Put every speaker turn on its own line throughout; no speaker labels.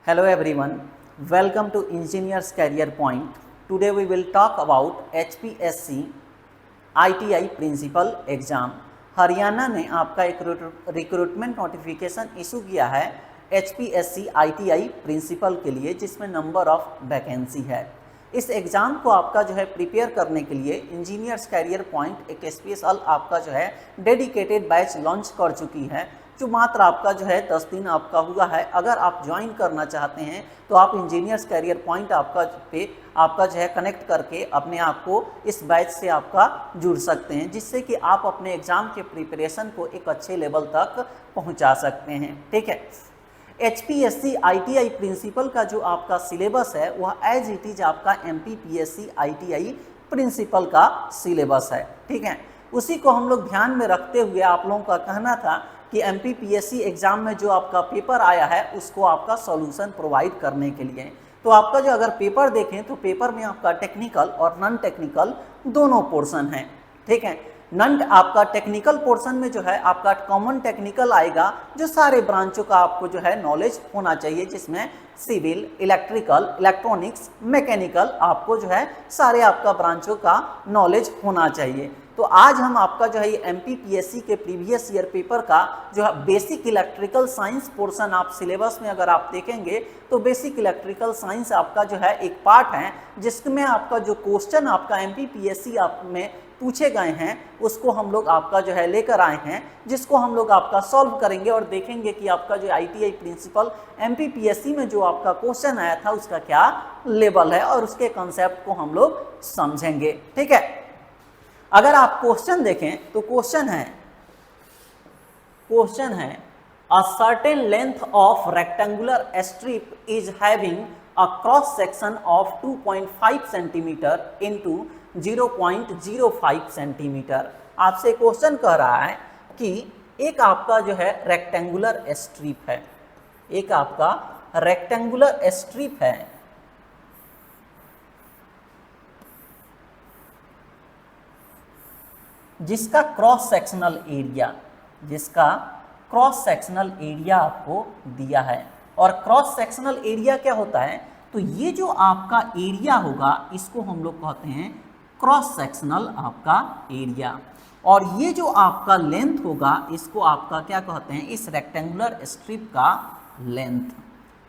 Hello everyone, welcome to Engineers Career Point. Today we will talk about HPSC ITI Principal Exam. Haryana ने आपका एक recruitment notification issue किया है HPSC ITI principal के लिए, जिसमें नंबर ऑफ वैकेंसी है। इस एग्ज़ाम को आपका जो है प्रिपेयर करने के लिए इंजीनियर्स कैरियर पॉइंट एक स्पेशल आपका जो है डेडिकेटेड बैच लॉन्च कर चुकी है, जो मात्र आपका जो है 10 दिन आपका हुआ है। अगर आप ज्वाइन करना चाहते हैं तो आप इंजीनियर्स कैरियर पॉइंट आपका जो है कनेक्ट करके अपने आप को इस बैच से आपका जुड़ सकते हैं, जिससे कि आप अपने एग्ज़ाम के प्रिपरेशन को एक अच्छे लेवल तक पहुंचा सकते हैं। ठीक है, HPSC ITI प्रिंसिपल का जो आपका सिलेबस है वह एज इट इज आपका MPPSC ITI प्रिंसिपल का सिलेबस है। ठीक है, उसी को हम लोग ध्यान में रखते हुए आप लोगों का कहना था कि MPPSC एग्ज़ाम में जो आपका पेपर आया है उसको आपका सॉल्यूशन प्रोवाइड करने के लिए। तो आपका जो अगर पेपर देखें तो पेपर में आपका टेक्निकल और नॉन टेक्निकल दोनों पोर्शन हैं। ठीक है, नॉन आपका टेक्निकल पोर्शन में जो है आपका कॉमन टेक्निकल आएगा, जो सारे ब्रांचों का आपको जो है नॉलेज होना चाहिए, जिसमें सिविल, इलेक्ट्रिकल, इलेक्ट्रॉनिक्स, मैकेनिकल आपको जो है सारे आपका ब्रांचों का नॉलेज होना चाहिए। तो आज हम आपका जो है ये MPPSC के प्रीवियस ईयर पेपर का जो है बेसिक इलेक्ट्रिकल साइंस पोर्शन आप सिलेबस में अगर आप देखेंगे तो बेसिक इलेक्ट्रिकल साइंस आपका जो है एक पार्ट है, जिसमें आपका जो क्वेश्चन आपका MPPSC आप में पूछे गए हैं उसको हम लोग आपका जो है लेकर आए हैं, जिसको हम लोग आपका सॉल्व करेंगे और देखेंगे कि आपका जो ITI प्रिंसिपल MPPSC में जो आपका क्वेश्चन आया था उसका क्या लेवल है और उसके कॉन्सेप्ट को हम लोग समझेंगे। ठीक है, अगर आप क्वेश्चन देखें तो क्वेश्चन है a certain length of rectangular strip is having a cross section of 2.5 centimetre into 0.05 centimetre. आपसे क्वेश्चन कह रहा है कि एक आपका जो है रेक्टेंगुलर स्ट्रिप है, एक आपका रेक्टेंगुलर स्ट्रिप है जिसका क्रॉस सेक्शनल एरिया आपको दिया है। और क्रॉस सेक्शनल एरिया क्या होता है, तो ये जो आपका एरिया होगा इसको हम लोग कहते हैं क्रॉस सेक्शनल आपका एरिया, और ये जो आपका लेंथ होगा इसको आपका क्या कहते हैं, इस रेक्टेंगुलर स्ट्रिप का लेंथ।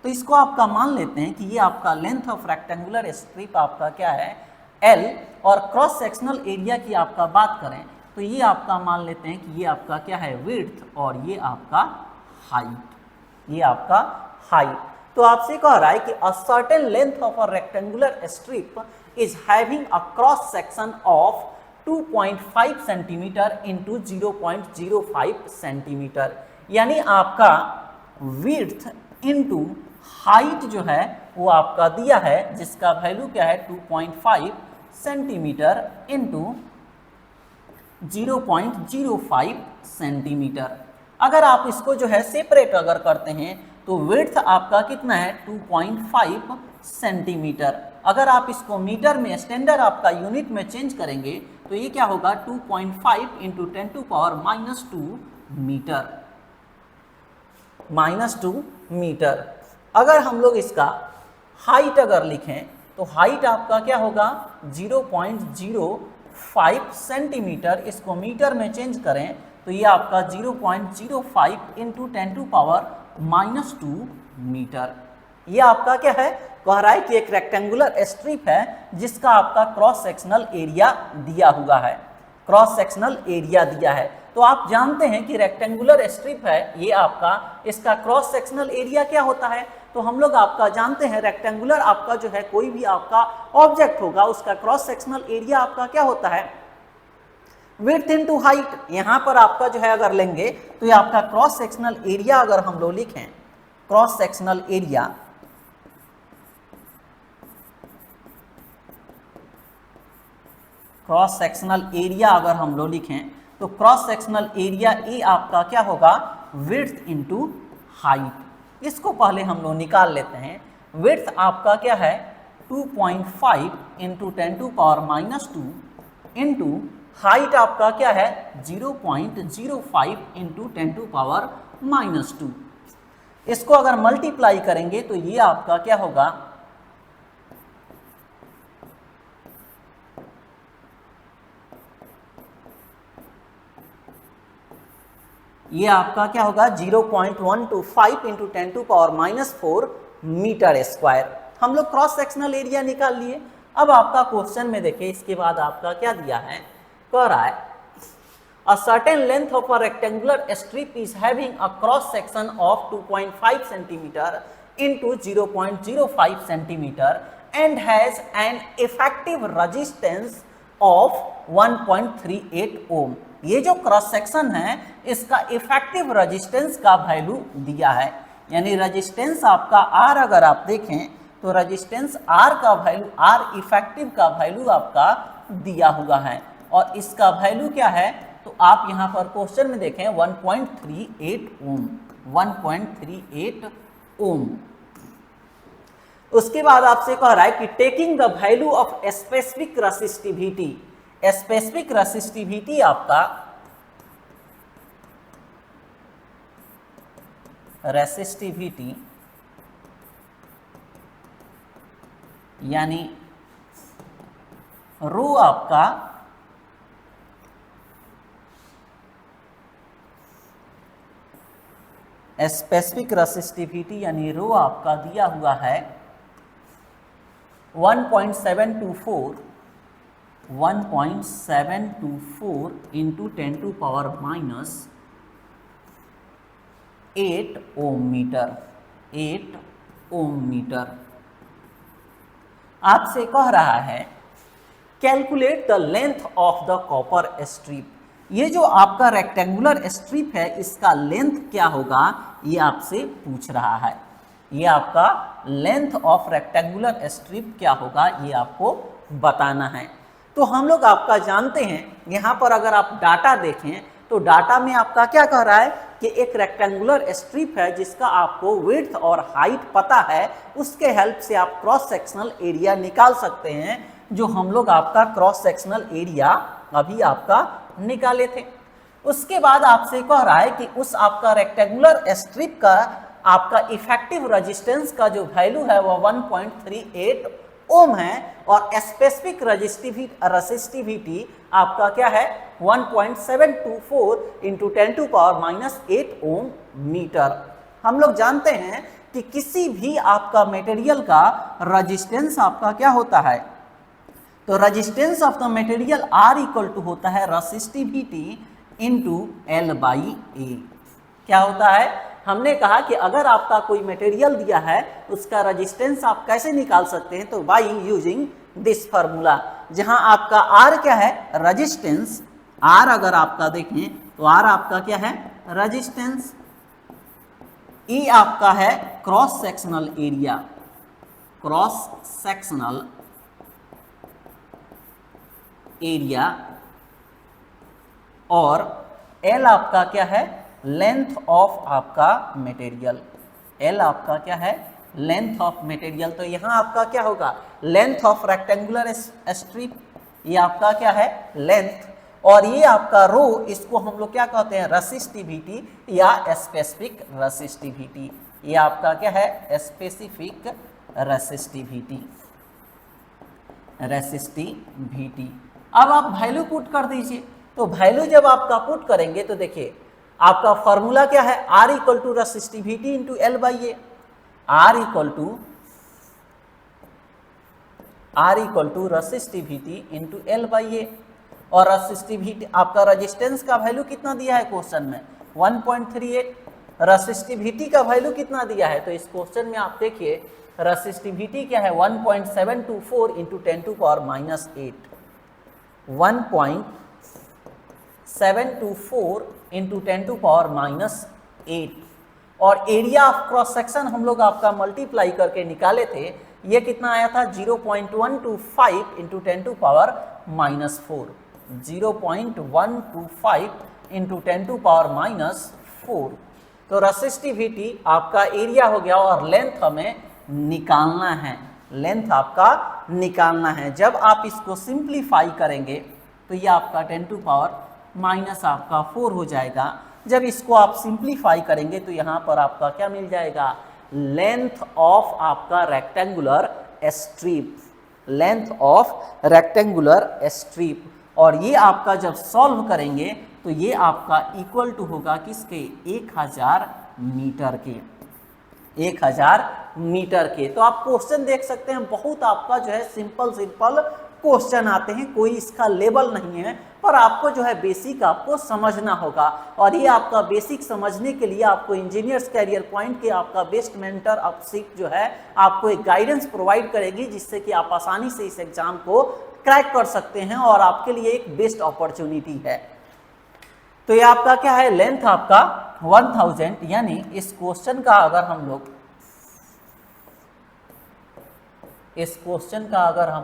तो इसको आपका मान लेते हैं कि ये आपका लेंथ ऑफ रेक्टेंगुलर स्ट्रिप आपका क्या है L, और क्रॉस सेक्शनल एरिया की आपका बात करें तो ये आपका मान लेते हैं कि ये आपका क्या है विड्थ, और ये आपका हाइट, तो आपसे कह रहा है कि a certain length of a rectangular strip is having a cross section of 2.5 centimetre into 0.05 centimetre, यानी आपका विड्थ इंटू हाइट जो है वो आपका दिया है, जिसका वैल्यू क्या है 2.5 सेंटीमीटर इंटू 0.05 सेंटीमीटर। अगर आप इसको जो है सेपरेट अगर करते हैं तो विड्थ आपका कितना है 2.5 सेंटीमीटर। अगर आप इसको मीटर में स्टैंडर्ड आपका यूनिट में चेंज करेंगे तो ये क्या होगा 2.5 इंटू 10⁻² मीटर। अगर हम लोग इसका हाइट अगर लिखें तो हाइट आपका क्या होगा 0.05 सेंटीमीटर, इसको मीटर में चेंज करें तो ये आपका 0.05 इंटू 10⁻² मीटर। ये आपका क्या है, कह रहा है कि एक रेक्टेंगुलर स्ट्रिप है जिसका आपका क्रॉस सेक्शनल एरिया दिया हुआ है, क्रॉस सेक्शनल एरिया दिया है। तो आप जानते हैं कि रेक्टेंगुलर स्ट्रिप है ये आपका, इसका क्रॉस सेक्शनल एरिया क्या होता है, तो हम लोग आपका जानते हैं रेक्टेंगुलर आपका जो है कोई भी आपका ऑब्जेक्ट होगा उसका क्रॉस सेक्शनल एरिया आपका क्या होता है विड्थ इनटू हाइट। यहाँ पर आपका जो है अगर लेंगे तो ये आपका क्रॉस सेक्शनल एरिया अगर हम लोग लिखें, क्रॉस सेक्शनल एरिया अगर हम लोग लिखें तो क्रॉस सेक्शनल एरिया ए आपका क्या होगा विड्थ इनटू हाइट। इसको पहले हम लोग निकाल लेते हैं। विड्थ आपका क्या है 2.5 इंटू 10⁻² इंटू हाइट आपका क्या है 0.05 इंटू 10⁻²। इसको अगर मल्टीप्लाई करेंगे तो ये आपका क्या होगा, ये आपका क्या होगा 0.125 इंटू 10⁻⁴ मीटर स्क्वायर। हम लोग क्रॉस सेक्शनल एरिया निकाल लिए। अब आपका क्वेश्चन में देखिए, इसके बाद आपका क्या दिया है, कह रहा है a certain length of a rectangular strip is having a cross section of 2.5 cm into 0.05 cm and has an effective resistance of 1.38 ohm। ये जो क्रॉस सेक्शन है इसका इफेक्टिव रेजिस्टेंस का वैल्यू दिया है, यानी रेजिस्टेंस आपका R अगर आप देखें तो रेजिस्टेंस R का वैल्यू, R इफेक्टिव का वैल्यू आपका दिया हुआ है और इसका वैल्यू क्या है, तो आप यहाँ पर क्वेश्चन में देखें 1.38 ओम, 1.38 ओम। उसके बाद आपसे कह रहा है कि taking the value of specific resistivity, specific resistivity आपका रेसिस्टिविटी यानी रो आपका स्पेसिफिक रेसिस्टिविटी यानी रो आपका दिया हुआ है 1.724 इंटू 10⁻⁸ ओम मीटर, 8 ओम मीटर। आपसे कह रहा है calculate the length of the copper strip. ये जो आपका रेक्टेंगुलर स्ट्रिप है इसका लेंथ क्या होगा, ये आपसे पूछ रहा है। ये आपका लेंथ ऑफ रेक्टेंगुलर स्ट्रिप क्या होगा ये आपको बताना है। तो हम लोग आपका जानते हैं, यहाँ पर अगर आप डाटा देखें तो डाटा में आपका क्या कह रहा है कि एक रेक्टेंगुलर स्ट्रिप है जिसका आपको विड्थ और हाइट पता है, उसके हेल्प से आप क्रॉस सेक्शनल एरिया निकाल सकते हैं, जो हम लोग आपका क्रॉस सेक्शनल एरिया अभी आपका निकाले थे। उसके बाद आपसे कह रहा है कि उस आपका रेक्टेंगुलर स्ट्रिप का आपका इफेक्टिव रेजिस्टेंस का जो वैल्यू है वो 1.38 ओम है और स्पेसिफिक रेसिस्टिविटी आपका क्या है 1.724 इंटू 10⁻⁸ ओम मीटर। हम लोग जानते हैं कि किसी भी आपका मटेरियल का रेजिस्टेंस आपका क्या होता है, तो resistance of the material R equal to होता है रेसिस्टिविटी इंटू L/A। क्या होता है, हमने कहा कि अगर आपका कोई मटेरियल दिया है उसका रेजिस्टेंस आप कैसे निकाल सकते हैं, तो बाय यूजिंग दिस फार्मूला, जहां आपका R क्या है रेजिस्टेंस, R अगर आपका देखें तो R आपका क्या है रेजिस्टेंस, E आपका है cross sectional area, cross sectional area, और L आपका क्या है लेंथ ऑफ आपका मटेरियल, L आपका क्या है लेंथ ऑफ मटेरियल। तो यहाँ आपका क्या होगा लेंथ ऑफ रेक्टेंगुलर स्ट्रिप, ये आपका क्या है लेंथ, और ये आपका रो, इसको हम लोग क्या कहते हैं रेसिस्टिविटी या स्पेसिफिक रेसिस्टिविटी। ये आपका क्या है स्पेसिफिक रेसिस्टिविटी, रेसिस्टिविटी। अब आप वैल्यू पुट कर दीजिए, तो वैल्यू जब आपका पुट करेंगे तो देखिए आपका फॉर्मूला क्या है, R equal to resistivity into L/A, R equal to resistivity into L/A। और रेसिस्टिविटी आपका रेजिस्टेंस का वैल्यू कितना दिया है क्वेश्चन में 1.38, रेसिस्टिविटी का वैल्यू कितना दिया है, तो इस क्वेश्चन में आप देखिए रेसिस्टिविटी क्या है 1.724 इंटू 10⁻⁸, 1.724 इंटू 10⁻⁸, और एरिया ऑफ क्रॉस सेक्शन हम लोग आपका मल्टीप्लाई करके निकाले थे, ये कितना आया था 0.125 इंटू 10⁻⁴, 0.125 इंटू 10⁻⁴। तो रेसिस्टिविटी आपका एरिया हो गया और लेंथ हमें निकालना है, लेंथ आपका निकालना है। जब आप इसको सिंप्लीफाई करेंगे तो ये आपका 10⁻⁴ हो जाएगा, जब इसको आप सिंप्लीफाई करेंगे तो यहाँ पर आपका क्या मिल जाएगा, लेंथ ऑफ आपका rectangular strip, length of rectangular strip. और ये आपका जब सॉल्व करेंगे तो ये आपका इक्वल टू होगा किसके, 1000 मीटर के, 1000 मीटर के। तो आप क्वेश्चन देख सकते हैं, बहुत आपका जो है सिंपल क्वेश्चन आते हैं, कोई इसका लेवल नहीं है, पर आपको जो है बेसिक आपको समझना होगा। और ये आपका बेसिक समझने के लिए आपको इंजीनियर्स कैरियर पॉइंट के आपका बेस्ट मेंटर अपसीट जो है आपको एक गाइडेंस प्रोवाइड करेगी, जिससे कि आप आसानी से इस एग्जाम को क्रैक कर सकते हैं और आपके लिए एक बेस्ट अपॉर्चुनिटी है। तो ये आपका क्या है, लेंथ आपका 1000, यानी इस क्वेश्चन का अगर हम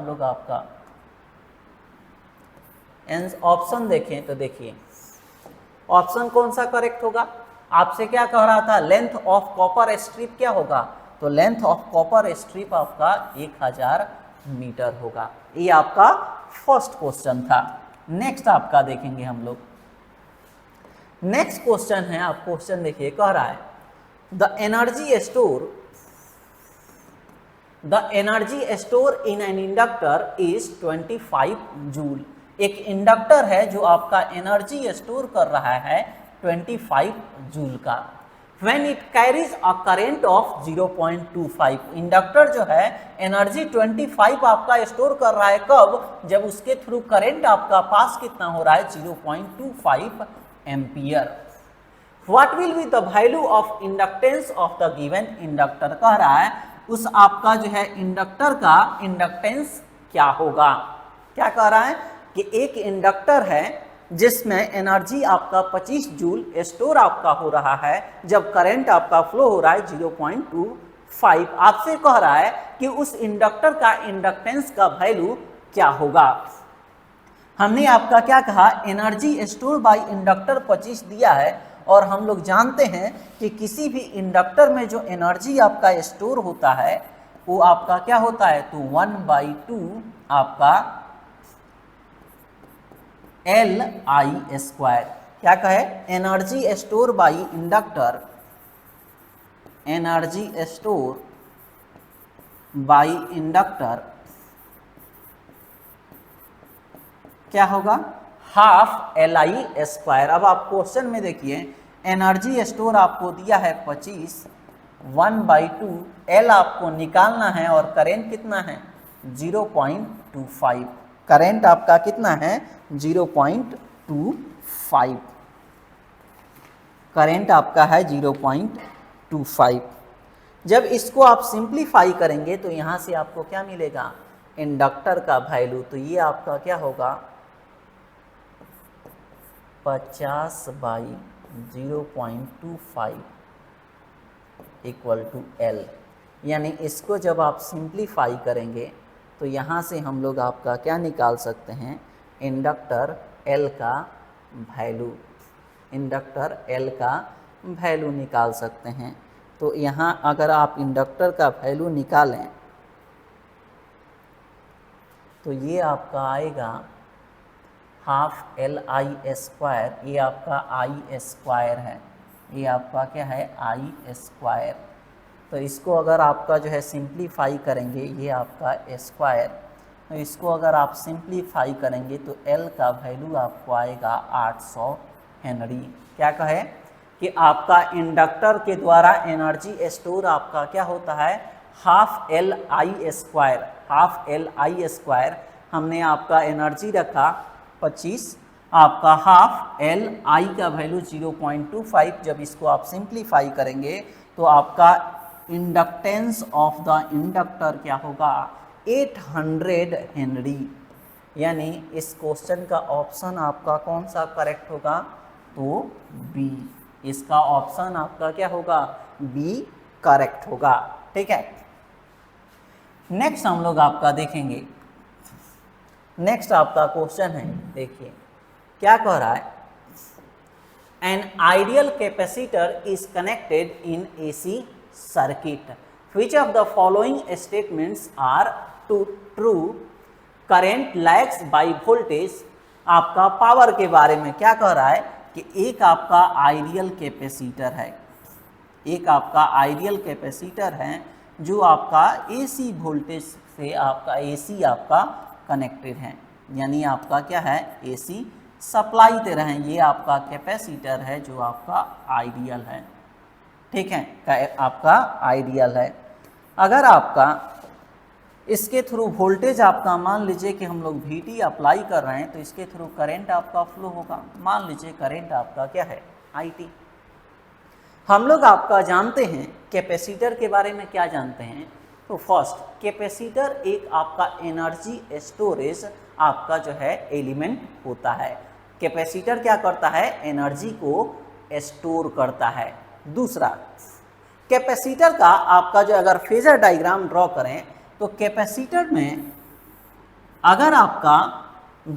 लोग आपका ऑप्शन देखें तो देखिए ऑप्शन कौन सा करेक्ट होगा। आपसे क्या कह रहा था, लेंथ ऑफ कॉपर स्ट्रिप क्या होगा, तो लेंथ ऑफ कॉपर स्ट्रिप आपका 1000 मीटर होगा। ये आपका फर्स्ट क्वेश्चन था। नेक्स्ट आपका देखेंगे हम लोग, नेक्स्ट क्वेश्चन है, आप क्वेश्चन देखिए, कह रहा है the energy store in an inductor is 25 joule. एक इंडक्टर है जो आपका एनर्जी स्टोर कर रहा है 25 जूल का। When it carries a current of 0.25, inductor जो है एनर्जी 25 आपका स्टोर कर रहा है, कब, जब उसके थ्रू करंट आपका पास कितना हो रहा है, 0.25 ampere. What will be the value of inductance of the given inductor, कह रहा है उस आपका जो है इंडक्टर का इंडक्टेंस क्या होगा। क्या कह रहा है कि एक इंडक्टर है जिसमें एनर्जी आपका 25 जूल स्टोर आपका हो रहा है, जब करंट आपका फ्लो हो रहा है 0.25। आपसे कह रहा है कि उस इंडक्टर का इंडक्टेंस का वैल्यू क्या होगा। हमने आपका क्या कहा, एनर्जी स्टोर बाय इंडक्टर 25 दिया है, और हम लोग जानते हैं कि किसी भी इंडक्टर में जो एनर्जी आपका स्टोर होता है वो आपका क्या होता है, तो 1/2 आपका Li²। क्या कहे, energy store by inductor, energy store by inductor क्या होगा, हाफ Li²। अब आप क्वेश्चन में देखिए एनर्जी स्टोर आपको दिया है 25, 1/2 L आपको निकालना है, और करेंट कितना है 0.25, करंट आपका कितना है 0.25, करंट आपका है 0.25। जब इसको आप सिंप्लीफाई करेंगे तो यहाँ से आपको क्या मिलेगा, इंडक्टर का वैल्यू, तो ये आपका क्या होगा 50/0.25 = L। यानी इसको जब आप सिंप्लीफाई करेंगे तो यहाँ से हम लोग आपका क्या निकाल सकते हैं, इंडक्टर L का वैल्यू, इंडक्टर L का वैल्यू निकाल सकते हैं। तो यहाँ अगर आप इंडक्टर का वैल्यू निकालें तो ये आपका आएगा हाफ Li², ये आपका I² है, ये आपका क्या है I²। तो इसको अगर आपका जो है सिंप्लीफाई करेंगे, ये आपका स्क्वायर, तो इसको अगर आप सिंप्लीफाई करेंगे तो L का वैल्यू आपको आएगा 800 हेनरी। क्या कहे कि आपका इंडक्टर के द्वारा एनर्जी स्टोर आपका क्या होता है, हाफ Li², हाफ Li²। हमने आपका एनर्जी रखा 25, आपका हाफ Li का वैल्यू 0.25। जब इसको आप सिंप्लीफाई करेंगे तो आपका इंडक्टेंस ऑफ द इंडक्टर क्या होगा, 800 हेनरी। यानी इस क्वेश्चन का ऑप्शन आपका कौन सा करेक्ट होगा, तो बी, इसका ऑप्शन आपका क्या होगा, बी करेक्ट होगा। ठीक है, नेक्स्ट हम लोग आपका देखेंगे, नेक्स्ट आपका क्वेश्चन है, देखिए क्या कह रहा है, N ideal capacitor is connected in AC circuit, which of the following statements are true, current lags by voltage। आपका पावर के बारे में क्या कह रहा है कि एक आपका आइडियल कैपेसिटर है, एक आपका आइडियल कैपेसिटर है जो आपका एसी वोल्टेज से आपका एसी आपका कनेक्टेड है, यानी आपका क्या है एसी सप्लाई दे रहे हैं, ये आपका कैपेसिटर है जो आपका आइडियल है, ठीक है, आपका आइडियल है। अगर आपका इसके थ्रू वोल्टेज आपका मान लीजिए कि हम लोग VT अप्लाई कर रहे हैं तो इसके थ्रू करंट आपका फ्लो होगा, मान लीजिए करंट आपका क्या है IT। हम लोग आपका जानते हैं कैपेसिटर के बारे में क्या जानते हैं, तो फर्स्ट कैपेसिटर एक आपका एनर्जी स्टोरेज आपका जो है एलिमेंट होता है। कैपेसिटर क्या करता है, एनर्जी को स्टोर करता है। दूसरा कैपेसिटर का आपका जो अगर फेजर डायग्राम ड्रॉ करें तो कैपेसिटर में अगर आपका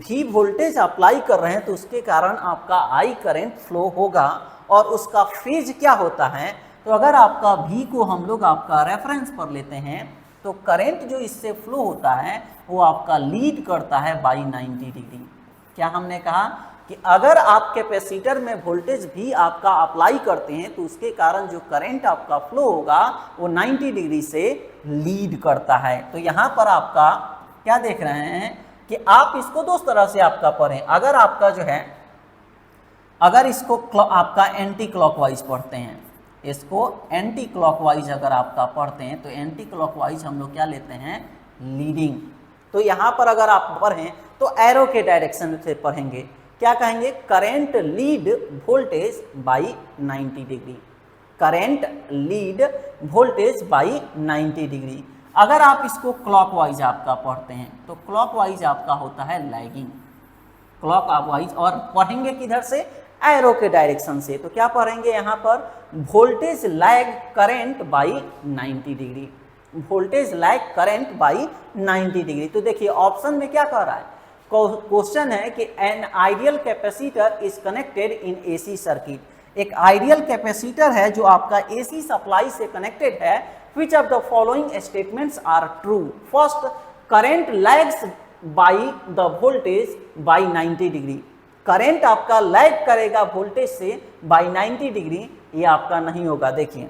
V वोल्टेज अप्लाई कर रहे हैं तो उसके कारण आपका I करंट फ्लो होगा और उसका फेज क्या होता है, तो अगर आपका V को हम लोग आपका रेफरेंस पर लेते हैं तो करंट जो इससे फ्लो होता है वो आपका लीड करता है बाई 90 डिग्री। क्या हमने कहा कि अगर आप कैपेसिटर में वोल्टेज भी आपका अप्लाई करते हैं तो उसके कारण जो करंट आपका फ्लो होगा वो 90 डिग्री से लीड करता है। तो यहाँ पर आपका क्या देख रहे हैं कि आप इसको दो तरह से आपका पढ़ें, अगर आपका जो है अगर इसको आपका एंटी क्लॉकवाइज पढ़ते हैं, इसको एंटी क्लॉकवाइज अगर आपका पढ़ते हैं तो एंटी क्लॉकवाइज हम लोग क्या लेते हैं लीडिंग। तो यहाँ पर अगर आप पढ़ें तो एरो के डायरेक्शन से पढ़ेंगे, क्या कहेंगे current lead voltage by 90 degree, current lead voltage by 90 degree. अगर आप इसको क्लॉकवाइज आपका पढ़ते हैं तो क्लॉकवाइज आपका होता है लैगिंग, क्लॉकवाइज, और पढ़ेंगे किधर से एरो के डायरेक्शन से, तो क्या पढ़ेंगे यहाँ पर voltage lag current by 90 degree, voltage lag current by 90 degree. तो देखिए ऑप्शन में क्या कह रहा है, क्वेश्चन है कि an ideal capacitor is connected in AC circuit, एक आइडियल कैपेसिटर है जो आपका एसी सप्लाई से कनेक्टेड है, which of the following statements are true. First, current lags by the voltage by 90 degree, current आपका लैग करेगा वोल्टेज से by 90 degree, ये आपका नहीं होगा। देखिए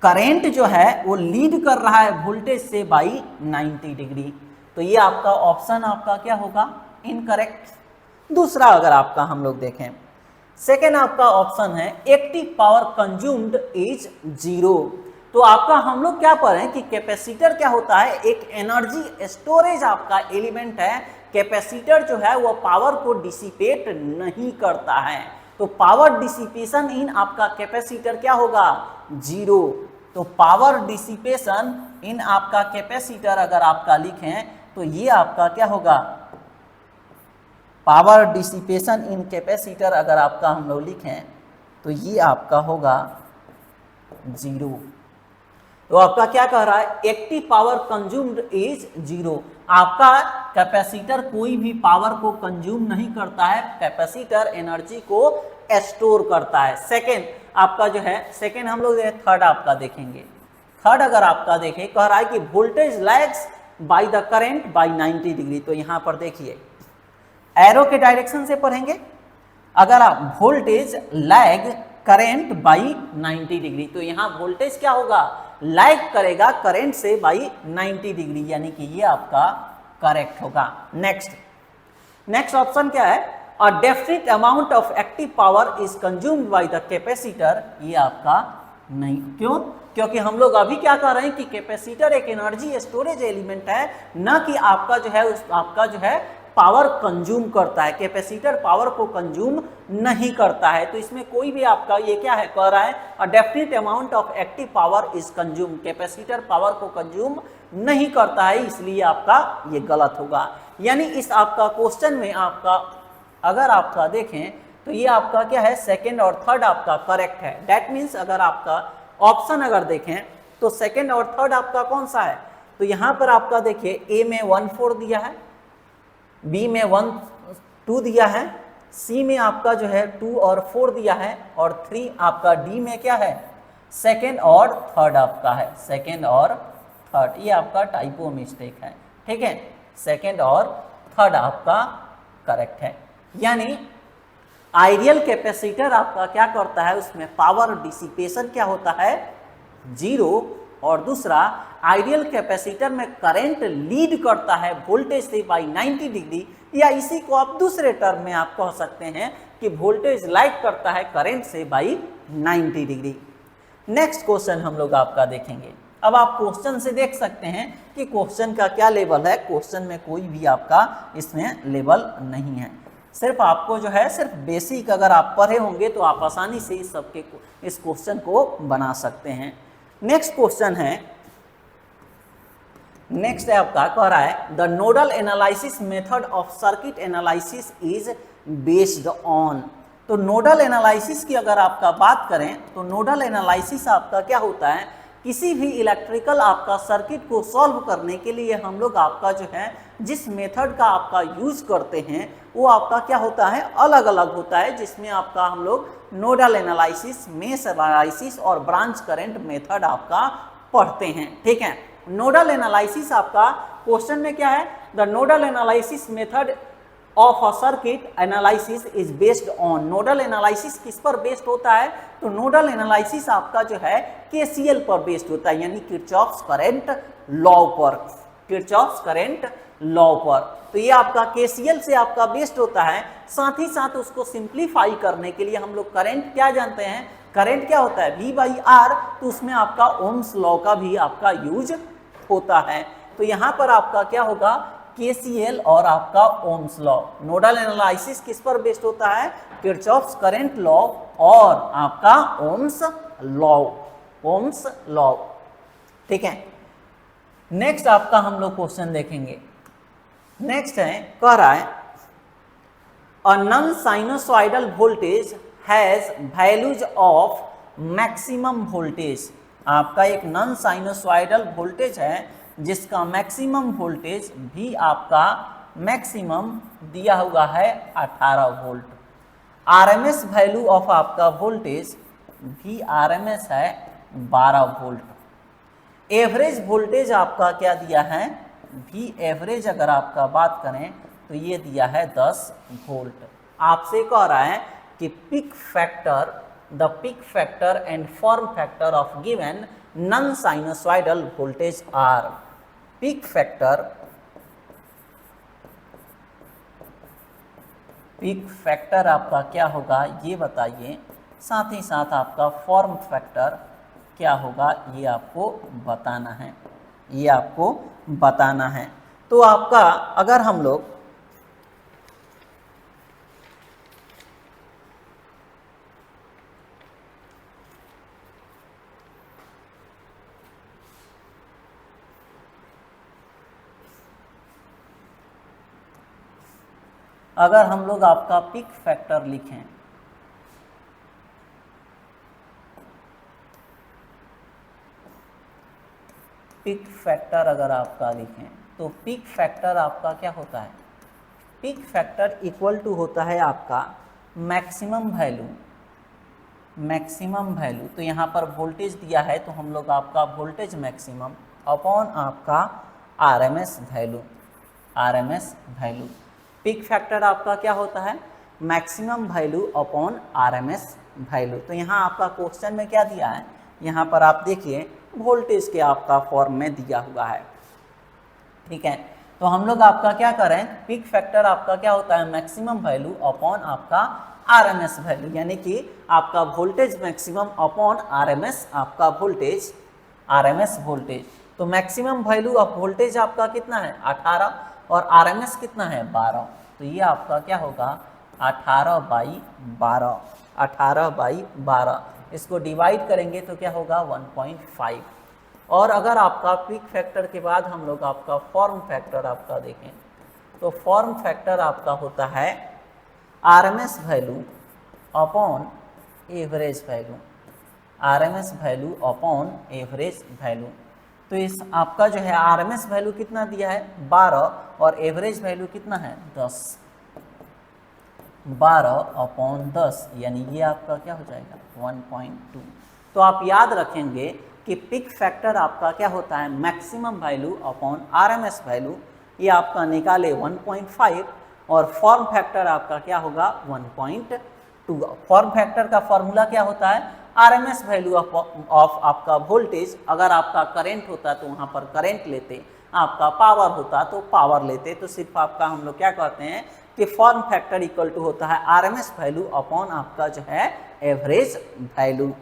करंट जो है वो लीड कर रहा है वोल्टेज से बाई 90 डिग्री, तो ये आपका ऑप्शन आपका क्या होगा इनकरेक्ट। दूसरा अगर आपका हम लोग देखें सेकेंड आपका ऑप्शन है एक्टिव पावर कंज्यूम्ड इज 0। तो आपका हम लोग क्या पढ़ें कि कैपेसिटर क्या होता है, एक एनर्जी स्टोरेज आपका एलिमेंट है। कैपेसिटर जो है वो पावर को डिसिपेट नहीं करता है, तो पावर डिसिपेशन इन आपका कैपेसिटर क्या होगा 0। तो पावर डिसिपेशन इन आपका कैपेसिटर अगर आपका लिखें तो ये आपका क्या होगा, पावर डिसिपेशन इन कैपेसिटर अगर आपका हम लोग लिखें तो ये आपका होगा 0। तो आपका क्या कह रहा है एक्टिव पावर कंज्यूम्ड इज 0, आपका कैपेसिटर कोई भी पावर को कंज्यूम नहीं करता है, कैपेसिटर एनर्जी को स्टोर करता है। सेकेंड आपका जो है सेकेंड हम लोग थर्ड आपका देखेंगे, थर्ड अगर आपका देखें कह रहा है कि voltage lags by the current by 90 degree. तो यहाँ पर देखिए एरो के डायरेक्शन से पढ़ेंगे, अगर आप voltage lag current by 90 degree, तो यहाँ वोल्टेज क्या होगा लैग करेगा करंट से बाई 90 डिग्री, यानी कि ये आपका करेक्ट होगा। नेक्स्ट ऑप्शन क्या है, a definite amount of active power is consumed by the capacitor, ये आपका नहीं। क्यों, क्योंकि हम लोग अभी क्या कर रहे हैं कि कैपेसिटर एक एनर्जी स्टोरेज एलिमेंट है, न कि आपका जो है आपका जो है पावर कंज्यूम करता है, कैपेसिटर पावर को कंज्यूम नहीं करता है। तो इसमें कोई भी आपका ये क्या है कह रहा है a definite amount of active power is consume, capacitor power को कंज्यूम नहीं करता है, इसलिए आपका ये गलत होगा। यानी इस आपका क्वेश्चन में आपका अगर आपका देखें तो ये आपका क्या है सेकेंड और थर्ड आपका करेक्ट है। दैट मीन्स अगर आपका ऑप्शन अगर देखें तो सेकेंड और थर्ड आपका कौन सा है, तो यहाँ पर आपका देखिए ए में 1/4 दिया है, बी में 1/2 दिया है, सी में आपका जो है 2 और 4 दिया है, और 3 आपका डी में क्या है सेकेंड और थर्ड आपका है, सेकेंड और थर्ड, ये आपका टाइपो मिस्टेक है, ठीक है। सेकेंड और थर्ड आपका करेक्ट है। यानी आइडियल कैपेसिटर आपका क्या करता है, उसमें पावर डिसिपेशन क्या होता है, 0। और दूसरा, आइडियल कैपेसिटर में करंट लीड करता है वोल्टेज से बाई 90 डिग्री, या इसी को आप दूसरे टर्म में आप कह सकते हैं कि वोल्टेज लैग करता है करंट से बाई 90 डिग्री। नेक्स्ट क्वेश्चन हम लोग आपका देखेंगे। अब आप क्वेश्चन से देख सकते हैं कि क्वेश्चन का क्या लेवल है। क्वेश्चन में कोई भी आपका इसमें लेवल नहीं है, सिर्फ आपको जो है सिर्फ बेसिक अगर आप पढ़े होंगे तो आप आसानी से इस क्वेश्चन को बना सकते हैं। नेक्स्ट क्वेश्चन है, नेक्स्ट है आपका कह रहा है the nodal analysis method of circuit analysis is based on. तो नोडल एनालिसिस की अगर आपका बात करें तो नोडल एनालिसिस आपका क्या होता है, किसी भी इलेक्ट्रिकल आपका सर्किट को सॉल्व करने के लिए हम लोग आपका जो है जिस मेथड का आपका यूज करते हैं वो आपका क्या होता है, अलग अलग होता है, जिसमें आपका हम लोग नोडल एनालिसिस, मेश एनालिसिस और ब्रांच करंट मेथड आपका पढ़ते हैं। ठीक है, नोडल एनालिसिस आपका क्वेश्चन में क्या है, the nodal analysis method of a circuit analysis is based on. Nodal analysis किस पर बेस्ड होता है, तो नोडल एनालिसिस आपका जो है केसीएल पर बेस्ड होता है, यानी किरचॉफ्स करंट लॉ पर, किरचॉफ्स करंट लॉ पर। तो ये आपका केसीएल से आपका बेस्ड होता है। साथ ही साथ उसको सिंप्लीफाई करने के लिए हम लोग करंट क्या जानते हैं, करंट क्या होता है, V बाई आर, तो उसमें आपका ओम्स लॉ का भी आपका यूज होता है। तो यहाँ पर आपका क्या होगा, केसीएल और आपका ओम्स लॉ। नोडल एनालिसिस किस पर बेस्ड होता है, किरचॉफ्स करंट लॉ और आपका ओम्स लॉ, ओम्स लॉ। ठीक है, नेक्स्ट आपका हम लोग क्वेश्चन देखेंगे। नेक्स्ट है, कह रहा है a non sinusoidal voltage has values of maximum voltage. आपका एक नॉन साइनोसॉइडल वोल्टेज है जिसका मैक्सिमम वोल्टेज भी आपका मैक्सिमम दिया हुआ है 18 वोल्ट। आरएमएस वैल्यू ऑफ आपका वोल्टेज भी आरएमएस है 12 वोल्ट। एवरेज वोल्टेज आपका क्या दिया है, भी एवरेज अगर आपका बात करें तो ये दिया है 10 वोल्ट। आपसे कह रहा है कि peak factor, the peak factor and form factor of given non sinusoidal voltage are. Peak factor, peak factor आपका क्या होगा ये बताइए, साथ ही साथ आपका फॉर्म फैक्टर क्या होगा ये आपको बताना है, ये आपको बताना है। तो आपका अगर हम लोग आपका पिक फैक्टर लिखें, पिक फैक्टर अगर आपका लिखें तो पिक फैक्टर आपका क्या होता है, पिक फैक्टर इक्वल टू होता है आपका मैक्सिमम वैल्यू, मैक्सिमम वैल्यू। तो यहाँ पर वोल्टेज दिया है तो हम लोग आपका वोल्टेज मैक्सिमम अपॉन आपका RMS value, RMS value. Peak factor आपका क्या होता है, maximum value upon RMS value. तो यहाँ आपका क्वेश्चन में क्या दिया है, यहाँ पर आप देखिए वोल्टेज के आपका फॉर्म में दिया हुआ है। ठीक है, तो हम लोग आपका क्या करें, पिक फैक्टर आपका क्या होता है, मैक्सिमम वैल्यू अपॉन आपका आरएमएस वैल्यू, यानी कि आपका वोल्टेज मैक्सिमम अपॉन आरएमएस आपका वोल्टेज, आरएमएस वोल्टेज। तो मैक्सिमम वैल्यू ऑफ वोल्टेज आपका कितना है 18 और आरएमएस कितना है 12। तो ये आपका क्या होगा 18/12, 18/12। इसको डिवाइड करेंगे तो क्या होगा 1.5। और अगर आपका पिक फैक्टर के बाद हम लोग आपका फॉर्म फैक्टर आपका देखें तो फॉर्म फैक्टर आपका होता है RMS value upon average value, RMS value upon average value. तो इस आपका जो है आरएमएस वैल्यू कितना दिया है 12 और एवरेज वैल्यू कितना है 10, 12/10, यानी ये आपका क्या हो जाएगा 1.2। तो आप याद रखेंगे कि पिक फैक्टर आपका क्या होता है maximum value upon RMS value, ये आपका निकाले 1.5 और फॉर्म फैक्टर आपका क्या होगा 1.2 फॉर्म फैक्टर का फॉर्मूला क्या होता है, आरएमएस वैल्यू ऑफ आपका वोल्टेज। अगर आपका करंट होता तो वहाँ पर करंट लेते, आपका पावर होता तो पावर लेते। तो सिर्फ आपका हम लोग क्या कहते हैं कि फॉर्म फैक्टर इक्वल टू होता है आरएमएस वैल्यू अपॉन आपका जो है average value,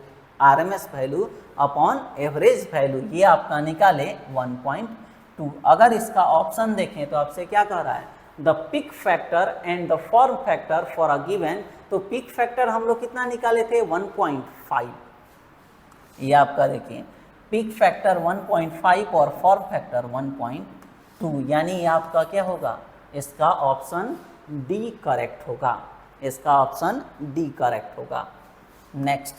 RMS value upon average value. ये आपका निकाले 1.2। अगर इसका ऑप्शन देखें तो आपसे क्या कह रहा है, the peak factor and the form factor for a given. तो पिक फैक्टर हम लोग कितना निकाले थे 1.5। ये आपका देखिए पिक फैक्टर 1.5 और फॉर्म फैक्टर 1.2, यानी ये आपका क्या होगा, इसका ऑप्शन डी करेक्ट होगा, इसका ऑप्शन डी करेक्ट होगा। नेक्स्ट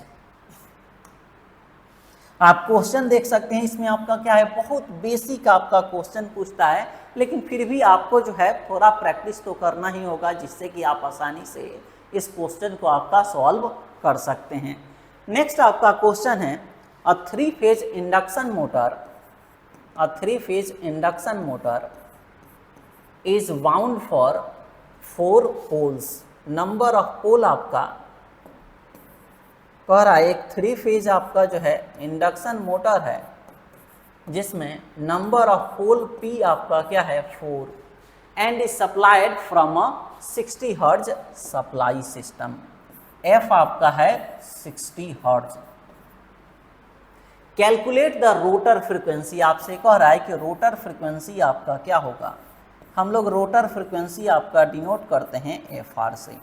आप क्वेश्चन देख सकते हैं, इसमें आपका क्या है, बहुत बेसिक आपका क्वेश्चन पूछता है, लेकिन फिर भी आपको जो है थोड़ा प्रैक्टिस तो करना ही होगा, जिससे कि आप आसानी से इस क्वेश्चन को आपका सॉल्व कर सकते हैं। नेक्स्ट आपका क्वेश्चन है, a three phase induction motor is wound for 4 poles. Number of pole आपका कह रहा है, एक 3 फेज आपका जो है इंडक्शन मोटर है जिसमें नंबर ऑफ पोल P आपका क्या है 4 and is supplied from a 60 hertz supply system. F आपका है 60 hertz. Calculate the rotor frequency, आपसे कह रहा है कि रोटर फ्रीक्वेंसी आपका क्या होगा। हम लोग रोटर फ्रीक्वेंसी आपका डिनोट करते हैं FR से।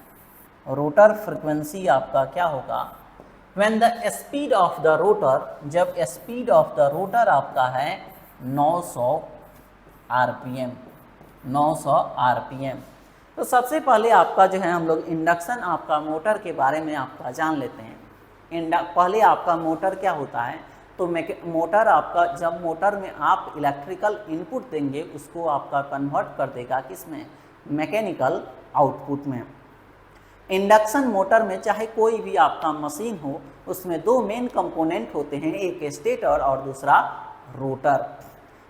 रोटर फ्रीक्वेंसी आपका क्या होगा, when the speed of the rotor, जब स्पीड ऑफ द रोटर आपका है 900 RPM, 900 RPM। तो सबसे पहले आपका जो है हम लोग इंडक्शन आपका मोटर के बारे में आपका जान लेते हैं। पहले आपका मोटर क्या होता है, तो मोटर आपका, जब मोटर में आप इलेक्ट्रिकल इनपुट देंगे उसको आपका कन्वर्ट कर देगा किसमें, मैकेनिकल आउटपुट में। इंडक्शन मोटर में चाहे कोई भी आपका मशीन हो, उसमें 2 मेन कंपोनेंट होते हैं, एक स्टेटर और दूसरा रोटर।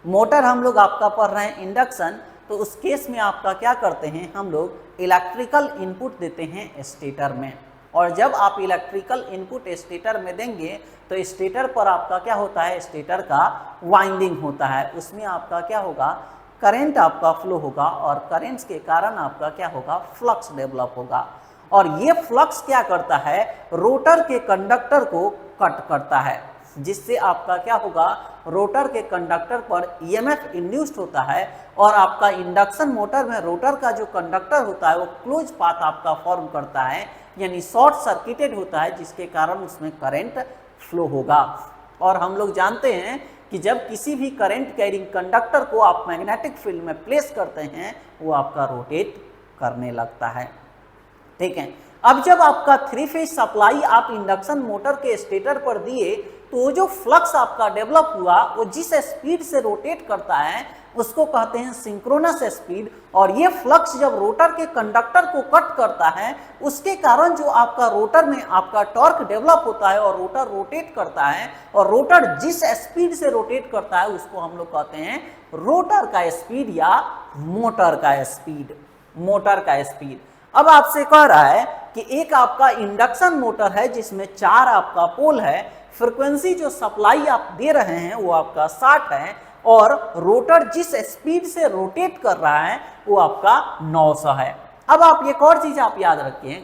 मोटर हम लोग आपका पढ़ रहे हैं इंडक्शन, तो उस केस में आपका क्या करते हैं, हम लोग इलेक्ट्रिकल इनपुट देते हैं स्टेटर में, और जब आप इलेक्ट्रिकल इनपुट स्टेटर में देंगे तो स्टेटर पर आपका क्या होता है, स्टेटर का वाइंडिंग होता है, उसमें आपका क्या होगा, करंट आपका फ्लो होगा, और करंट्स के कारण आपका क्या होगा, फ्लक्स डेवलप होगा। और ये फ्लक्स क्या करता है, रोटर के कंडक्टर को कट करता है, जिससे आपका क्या होगा, रोटर के कंडक्टर पर EMF इंड्यूस्ड होता है, और आपका इंडक्शन मोटर में रोटर का जो कंडक्टर होता है वो क्लोज पाथ आपका फॉर्म करता है, यानी शॉर्ट सर्किटेड होता है, जिसके कारण उसमें करंट फ्लो होगा। और हम लोग जानते हैं कि जब किसी भी करंट कैरिंग कंडक्टर को आप मैग्नेटिक फील्ड में प्लेस करते हैं, वो आपका रोटेट करने लगता है। ठीक है, अब जब आपका 3 फेज सप्लाई आप इंडक्शन मोटर के स्टेटर पर दिए, तो जो फ्लक्स आपका डेवलप हुआ वो जिस स्पीड से रोटेट करता है उसको कहते हैं सिंक्रोनस स्पीड। और ये फ्लक्स जब रोटर के कंडक्टर को कट करता है, उसके कारण जो आपका रोटर में आपका टॉर्क डेवलप होता है और रोटर रोटेट करता है, और रोटर जिस स्पीड से रोटेट करता है उसको हम लोग कहते हैं रोटर का स्पीड या मोटर का स्पीड, मोटर का स्पीड। अब आपसे कह रहा है कि एक आपका इंडक्शन मोटर है जिसमें 4 आपका पोल है, फ्रीक्वेंसी जो सप्लाई आप दे रहे हैं वो आपका 60 है, और रोटर जिस स्पीड से रोटेट कर रहा है वो आपका 900 है। अब आप एक और चीज आप याद रखिए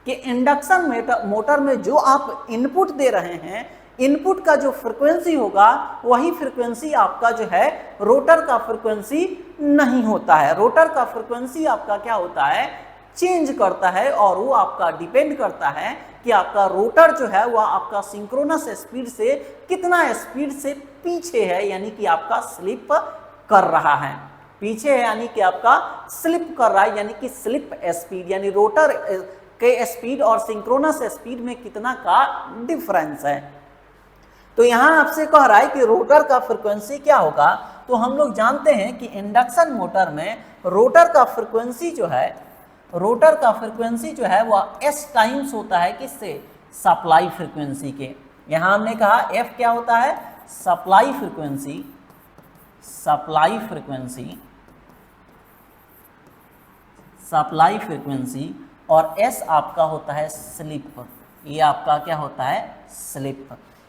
कि इंडक्शन मोटर में जो आप इनपुट दे रहे हैं, इनपुट का जो फ्रीक्वेंसी होगा वही फ्रीक्वेंसी आपका जो है रोटर का फ्रीक्वेंसी नहीं होता है। रोटर का फ्रीक्वेंसी आपका क्या होता है, चेंज करता है, और वो आपका डिपेंड करता है कि आपका रोटर जो है वह आपका सिंक्रोनस स्पीड से कितना स्पीड से पीछे है, यानी कि आपका स्लिप कर रहा है, पीछे है यानी कि आपका स्लिप कर रहा है, यानी कि स्लिप स्पीड, यानी रोटर के स्पीड और सिंक्रोनस स्पीड में कितना का डिफरेंस है। तो यहां आपसे कह रहा है कि रोटर का फ्रीक्वेंसी क्या होगा, तो हम लोग जानते हैं कि इंडक्शन मोटर में रोटर का फ्रीक्वेंसी जो है, रोटर का फ्रीक्वेंसी जो है वह S टाइम्स होता है किससे, सप्लाई फ्रीक्वेंसी के। यहां हमने कहा F क्या होता है, supply frequency, supply frequency, supply frequency, और S आपका होता है स्लिप। ये आपका क्या होता है? स्लिप।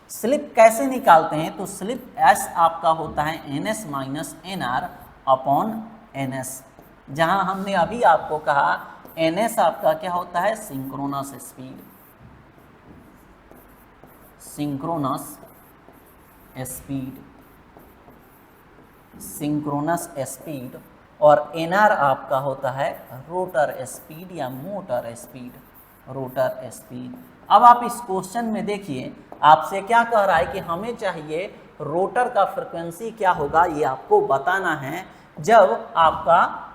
स्लिप कैसे निकालते हैं? तो स्लिप S आपका होता है NS minus NR upon NS, जहां हमने अभी आपको कहा NS आपका क्या होता है? Synchronous speed, synchronous speed, synchronous speed, और NR आपका होता है रोटर स्पीड या मोटर स्पीड, रोटर स्पीड। अब आप इस क्वेश्चन में देखिए आपसे क्या कह रहा है कि हमें चाहिए रोटर का फ्रिक्वेंसी क्या होगा, ये आपको बताना है। जब आपका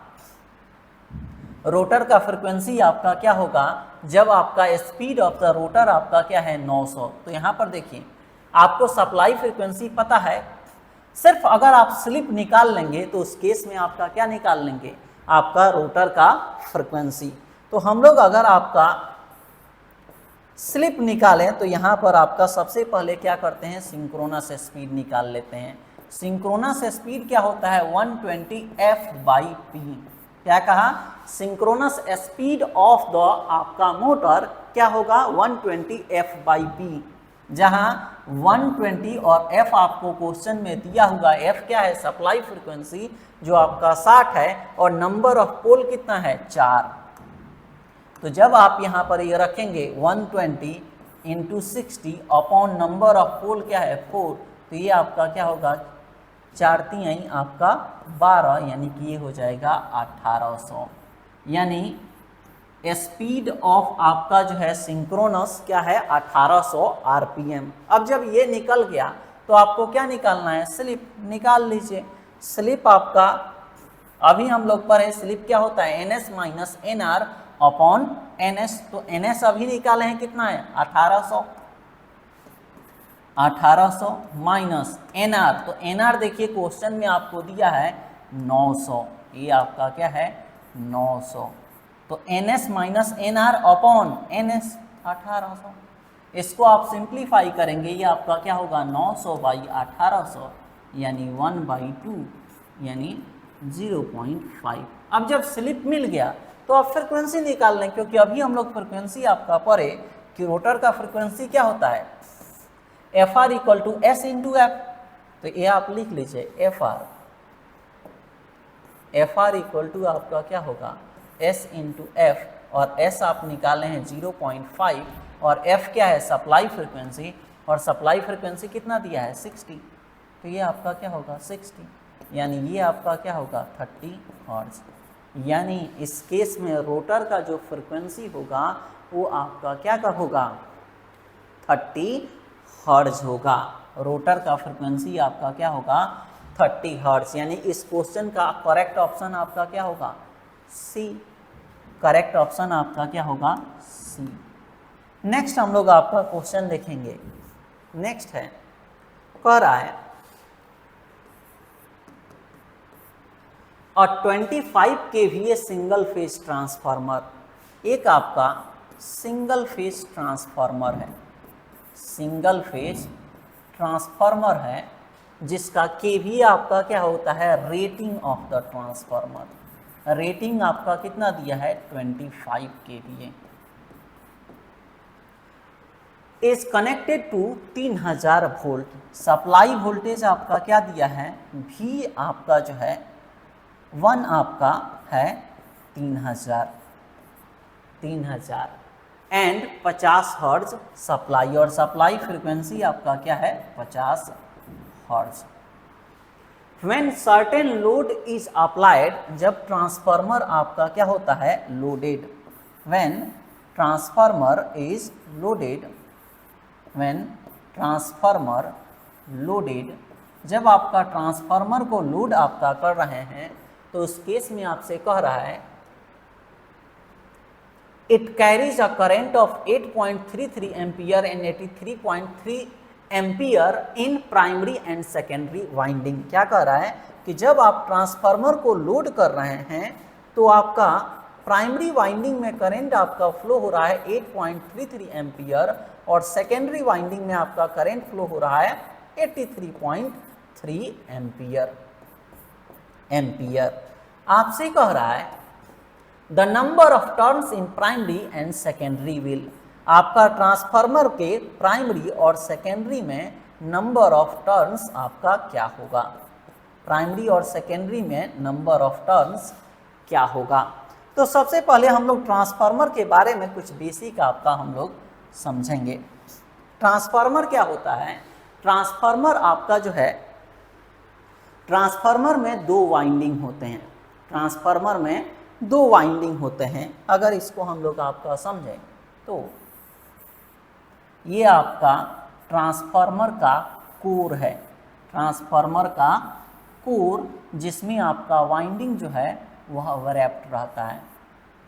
रोटर का फ्रिक्वेंसी आपका क्या होगा, जब आपका स्पीड ऑफ द रोटर आपका क्या है? 900। तो यहाँ पर देखिए आपको सप्लाई फ्रिक्वेंसी पता है, सिर्फ अगर आप स्लिप निकाल लेंगे तो उस केस में आपका क्या निकाल लेंगे? आपका रोटर का फ्रिक्वेंसी। तो हम लोग अगर आपका स्लिप निकालें तो यहाँ पर आपका सबसे पहले क्या करते हैं? सिंक्रोनस स्पीड निकाल लेते हैं। सिंक्रोनस स्पीड क्या होता है? 120 F/p। क्या कहा? सिंक्रोनस स्पीड ऑफ द आपका मोटर क्या होगा? 120 F/p, जहां 120 और F आपको क्वेश्चन में दिया हुआ। F क्या है? सप्लाई फ्रीक्वेंसी जो आपका 60 है, और नंबर ऑफ पोल कितना है? 4। तो जब आप यहाँ पर ये रखेंगे 120 इंटू 60 अपॉन नंबर ऑफ पोल क्या है? 4, तो ये आपका क्या होगा? 4 3 आपका 12, यानी कि ये हो जाएगा 1800। यानी स्पीड ऑफ आपका जो है सिंक्रोनस क्या है? 1800 RPM। अब जब ये निकल गया तो आपको क्या निकालना है? स्लिप निकाल लीजिए। स्लिप आपका अभी हम लोग पढ़े, स्लिप क्या होता है? NS minus NR upon NS। तो NS अभी निकाले हैं, कितना है? 1800। 1800 माइनस NR, तो NR देखिए क्वेश्चन में आपको दिया है 900, ये आपका क्या है? 900। तो NS minus NR upon NS 1800। इसको आप सिंप्लीफाई करेंगे, ये आपका क्या होगा? 900 बाई 1800, यानी 1/2, यानी 0.5। अब जब स्लिप मिल गया तो आप फ्रिक्वेंसी निकाल लें, क्योंकि अभी हम लोग फ्रिक्वेंसी आपका पढ़े कि रोटर का फ्रिक्वेंसी क्या होता है? FR equal to S into F। तो ये आप लिख लीजिए FR इक्वल टू आपका क्या होगा? S इंटू F, और S आप निकाले हैं 0.5, और F क्या है? सप्लाई फ्रिक्वेंसी, और सप्लाई फ्रिक्वेंसी कितना दिया है? 60। तो ये आपका क्या होगा? 60, यानी ये आपका क्या होगा? 30 हर्ट्ज। यानी इस केस में रोटर का जो फ्रिक्वेंसी होगा वो आपका क्या का होगा? 30 हर्ट्ज होगा। रोटर का फ्रिक्वेंसी आपका क्या होगा? 30 हर्ट्ज। यानी इस क्वेश्चन का करेक्ट ऑप्शन आपका क्या होगा? सी। करेक्ट ऑप्शन आपका क्या होगा? सी। नेक्स्ट हम लोग आपका क्वेश्चन देखेंगे। नेक्स्ट है, कह रहा है और 25 kVA सिंगल फेज ट्रांसफार्मर, एक आपका सिंगल फेज ट्रांसफार्मर है, सिंगल फेज ट्रांसफार्मर है, जिसका केवीए आपका क्या होता है? Rating of the transformer. Rating आपका कितना दिया है? 25 kVA। Is connected to 3000 volt. Supply voltage आपका क्या दिया है? V आपका जो है 1 आपका है 3000 एंड 50 हर्ट्ज सप्लाई, और सप्लाई फ्रीक्वेंसी आपका क्या है? 50 hertz. When certain load is applied, जब ट्रांसफार्मर आपका क्या होता है? Loaded. When transformer is loaded, when transformer loaded, जब आपका ट्रांसफार्मर को लोड आपका कर रहे हैं तो उस केस में आपसे कह रहा है it carries a current of 8.33 ampere and 83.3 ampere in primary and secondary winding. क्या कह रहा है कि जब आप ट्रांसफार्मर को लोड कर रहे हैं तो आपका प्राइमरी वाइंडिंग में करंट आपका फ्लो हो रहा है 8.33 एम्पियर, और सेकेंडरी वाइंडिंग में आपका करंट फ्लो हो रहा है 83.3 एम्पियर। आपसे कह रहा है the number of turns in primary and secondary will, आपका ट्रांसफार्मर के प्राइमरी और सेकेंडरी में नंबर ऑफ टर्न्स आपका क्या होगा, प्राइमरी और सेकेंडरी में नंबर ऑफ टर्न्स क्या होगा। तो सबसे पहले हम लोग ट्रांसफार्मर के बारे में कुछ बेसिक आपका हम लोग समझेंगे। ट्रांसफार्मर क्या होता है, ट्रांसफार्मर आपका जो है, ट्रांसफार्मर में दो वाइंडिंग होते हैं, ट्रांसफार्मर में दो वाइंडिंग होते हैं। अगर इसको हम लोग आपका समझें तो ये आपका ट्रांसफार्मर का कोर है, ट्रांसफार्मर का कोर जिसमें आपका वाइंडिंग जो है वह रैप्ड रहता है।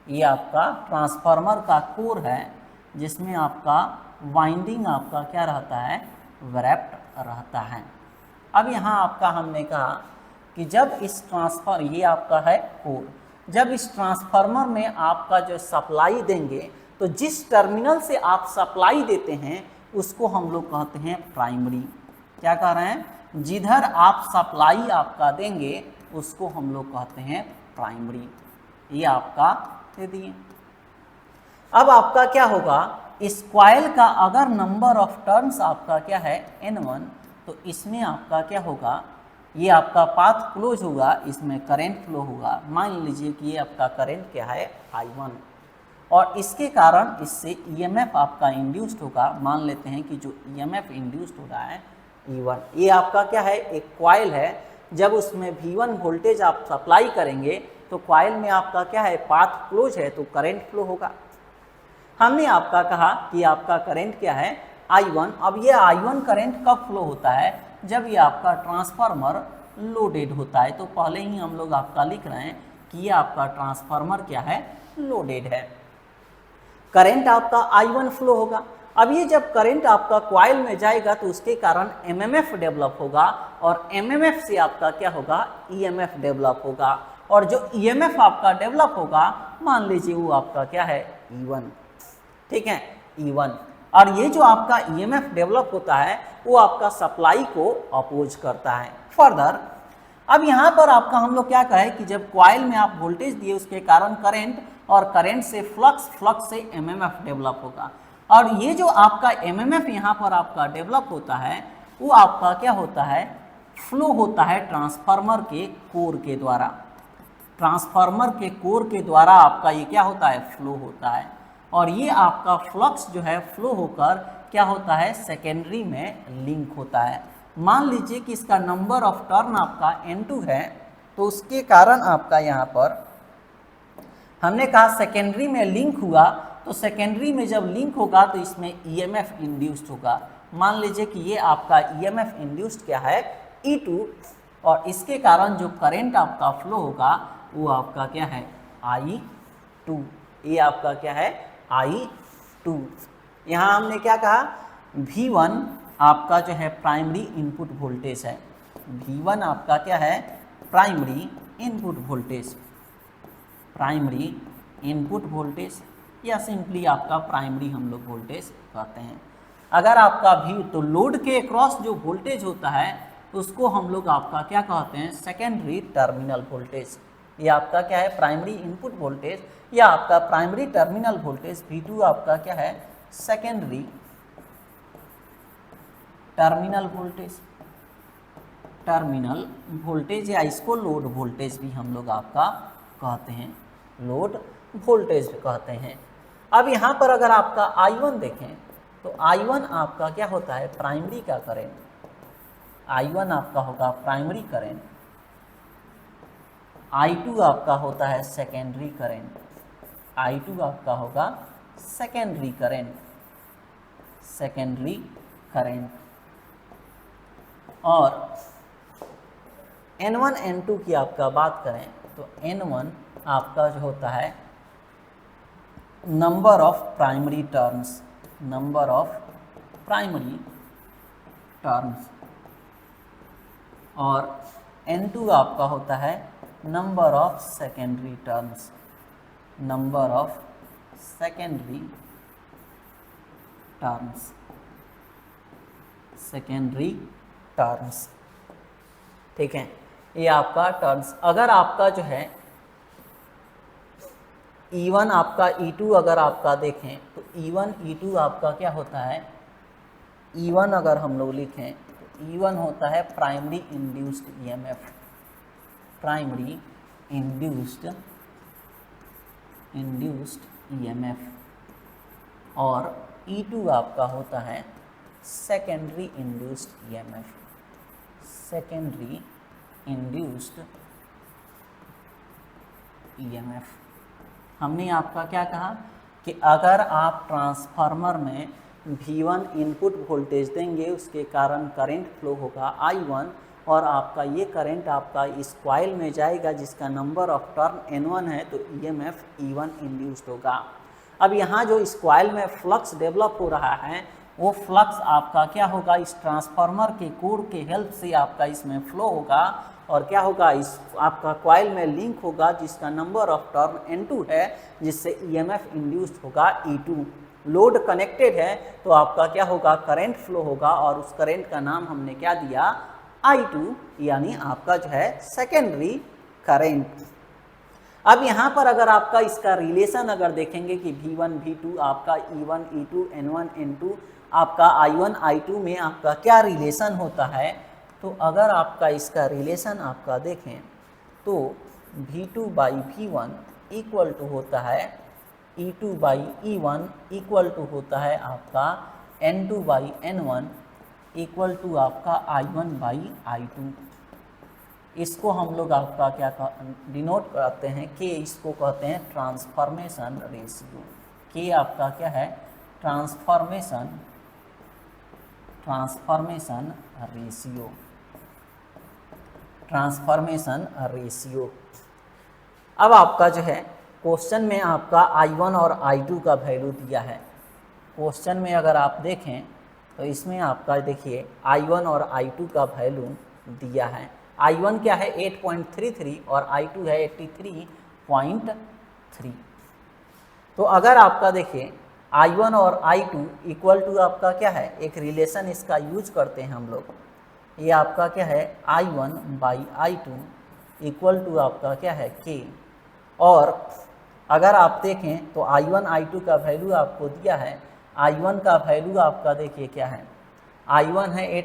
ये आपका ट्रांसफार्मर का कोर है जिसमें आपका वाइंडिंग आपका क्या रहता है, रैप्ड रहता है। अब यहाँ आपका हमने कहा कि जब इस ट्रांसफार्मर, ये आपका है कोर, जब इस ट्रांसफार्मर में आपका जो सप्लाई देंगे तो जिस टर्मिनल से आप सप्लाई देते हैं उसको हम लोग कहते हैं प्राइमरी। क्या कह रहे हैं, जिधर आप सप्लाई आपका देंगे उसको हम लोग कहते हैं प्राइमरी। ये आपका दे दिए। अब आपका क्या होगा, इस कॉइल का अगर नंबर ऑफ टर्न्स आपका क्या है N1, तो इसमें आपका क्या होगा, ये आपका पाथ क्लोज होगा, इसमें करंट फ्लो होगा। मान लीजिए कि ये आपका करंट क्या है I1, और इसके कारण इससे EMF आपका इंड्यूस्ड होगा। मान लेते हैं कि जो EMF इंड्यूस्ड हो रहा है E1, ये आपका क्या है, एक कॉइल है। जब उसमें V1 वोल्टेज आप सप्लाई करेंगे तो कॉइल में आपका क्या है, पाथ क्लोज है, तो करंट फ्लो होगा। हमने आपका कहा कि आपका करंट क्या है I1। अब ये I1 करंट कब फ्लो होता है, जब ये आपका ट्रांसफार्मर लोडेड होता है। तो पहले ही हम लोग आपका लिख रहे हैं कि ये आपका ट्रांसफार्मर क्या है, लोडेड है, करंट आपका I1 फ्लो होगा। अब ये जब करंट आपका कॉइल में जाएगा तो उसके कारण MMF डेवलप होगा, और MMF से आपका क्या होगा, EMF डेवलप होगा, और जो EMF आपका डेवलप होगा मान लीजिए वो आपका क्या है E1, ठीक है E1। और ये जो आपका EMF डेवलप होता है वो आपका सप्लाई को अपोज करता है। फर्दर अब यहाँ पर आपका हम लोग क्या कहें कि जब कॉइल में आप वोल्टेज दिए उसके कारण करंट, और करंट से फ्लक्स, फ्लक्स से MMF डेवलप होगा। और ये जो आपका MMF यहाँ पर आपका डेवलप होता है वो आपका क्या होता है, फ्लो होता है ट्रांसफार्मर के कोर के द्वारा। ट्रांसफार्मर के कोर के द्वारा आपका ये क्या होता है, फ्लो होता है। और ये आपका फ्लक्स जो है फ्लो होकर क्या होता है, सेकेंडरी में लिंक होता है। मान लीजिए कि इसका नंबर ऑफ टर्न आपका N2 है, तो उसके कारण आपका यहाँ पर हमने कहा सेकेंडरी में लिंक हुआ, तो सेकेंडरी में जब लिंक होगा तो इसमें EMF इंड्यूस्ड होगा। मान लीजिए कि ये आपका EMF इंड्यूस्ड क्या है, E2, और इसके कारण जो करंट आपका फ्लो होगा वो आपका क्या है, I2। ये आपका क्या है, I2। यहाँ हमने क्या कहा, V1 आपका जो है प्राइमरी इनपुट वोल्टेज है, V1 आपका क्या है, primary input voltage, primary input voltage, या सिंपली आपका प्राइमरी हम लोग वोल्टेज कहते हैं। अगर आपका भी तो लोड के अक्रॉस जो वोल्टेज होता है उसको हम लोग आपका क्या कहते हैं, सेकेंडरी टर्मिनल वोल्टेज। ये आपका क्या है, प्राइमरी इनपुट वोल्टेज या आपका प्राइमरी टर्मिनल वोल्टेज। V2 आपका क्या है, secondary terminal voltage, terminal voltage, या इसको लोड वोल्टेज भी हम लोग आपका कहते हैं, लोड वोल्टेज कहते हैं। अब यहाँ पर अगर आपका I1 देखें तो I1 आपका क्या होता है, प्राइमरी का करंट, I1 आपका होगा प्राइमरी करंट, I2 आपका होता है सेकेंडरी करंट, I2 आपका होगा सेकेंडरी करंट, सेकेंडरी करंट। और N1 N2 की आपका बात करें तो N1 आपका जो होता है number of primary turns, number of primary turns, और N2 आपका होता है number of secondary turns, number of secondary turns, secondary turns, ठीक है। ये आपका टर्न्स। अगर आपका जो है E1 आपका E2 अगर आपका देखें तो E1 E2 आपका क्या होता है, E1 अगर हम लोग लिखें तो E1 होता है primary induced EMF, primary induced EMF, और E2 आपका होता है secondary induced EMF, secondary induced EMF। हमने आपका क्या कहा कि अगर आप ट्रांसफार्मर में V1 इनपुट वोल्टेज देंगे, उसके कारण करंट फ्लो होगा I1, और आपका ये करंट आपका इस कॉइल में जाएगा जिसका नंबर ऑफ टर्न N1 है, तो EMF E1 इंड्यूस्ड होगा। अब यहाँ जो इस कॉइल में फ्लक्स डेवलप हो रहा है, वो फ्लक्स आपका क्या होगा, इस ट्रांसफार्मर के कोर के हेल्प से आपका इसमें फ्लो होगा, और क्या होगा, इस आपका कॉइल में लिंक होगा जिसका नंबर ऑफ टर्न N2 है, जिससे EMF इंड्यूस्ड होगा E2। लोड कनेक्टेड है तो आपका क्या होगा, करंट फ्लो होगा, और उस करंट का नाम हमने क्या दिया, I2, यानी आपका जो है सेकेंडरी करंट। अब यहाँ पर अगर आपका इसका रिलेशन अगर देखेंगे कि V1 V2 आपका E1 E2 N1 N2 आपका I1 I2 में आपका क्या रिलेशन होता है, तो अगर आपका इसका रिलेशन आपका देखें तो V2 by V1 equal to होता है E2 by E1 equal to होता है आपका N2 by N1 equal to आपका I1 बाई I2। इसको हम लोग आपका क्या डिनोट करते हैं, के इसको कहते हैं ट्रांसफॉर्मेशन रेशियो। के आपका क्या है, ट्रांसफॉर्मेशन रेशियो, ट्रांसफॉर्मेशन रेशियो। अब आपका जो है क्वेश्चन में आपका I1 और I2 का वैल्यू दिया है। क्वेश्चन में अगर आप देखें तो इसमें आपका देखिए I1 और I2 का वैल्यू दिया है। I1 क्या है 8.33 और I2 है 83.3। तो अगर आपका देखिए I1 और I2 इक्वल टू आपका क्या है, एक रिलेशन इसका यूज करते हैं हम लोग, ये आपका क्या है I1 by I2 equal to आपका क्या है K। और अगर आप देखें तो I1 I2 का वैल्यू आपको दिया है, I1 का वैल्यू आपका देखिए क्या है, I1 है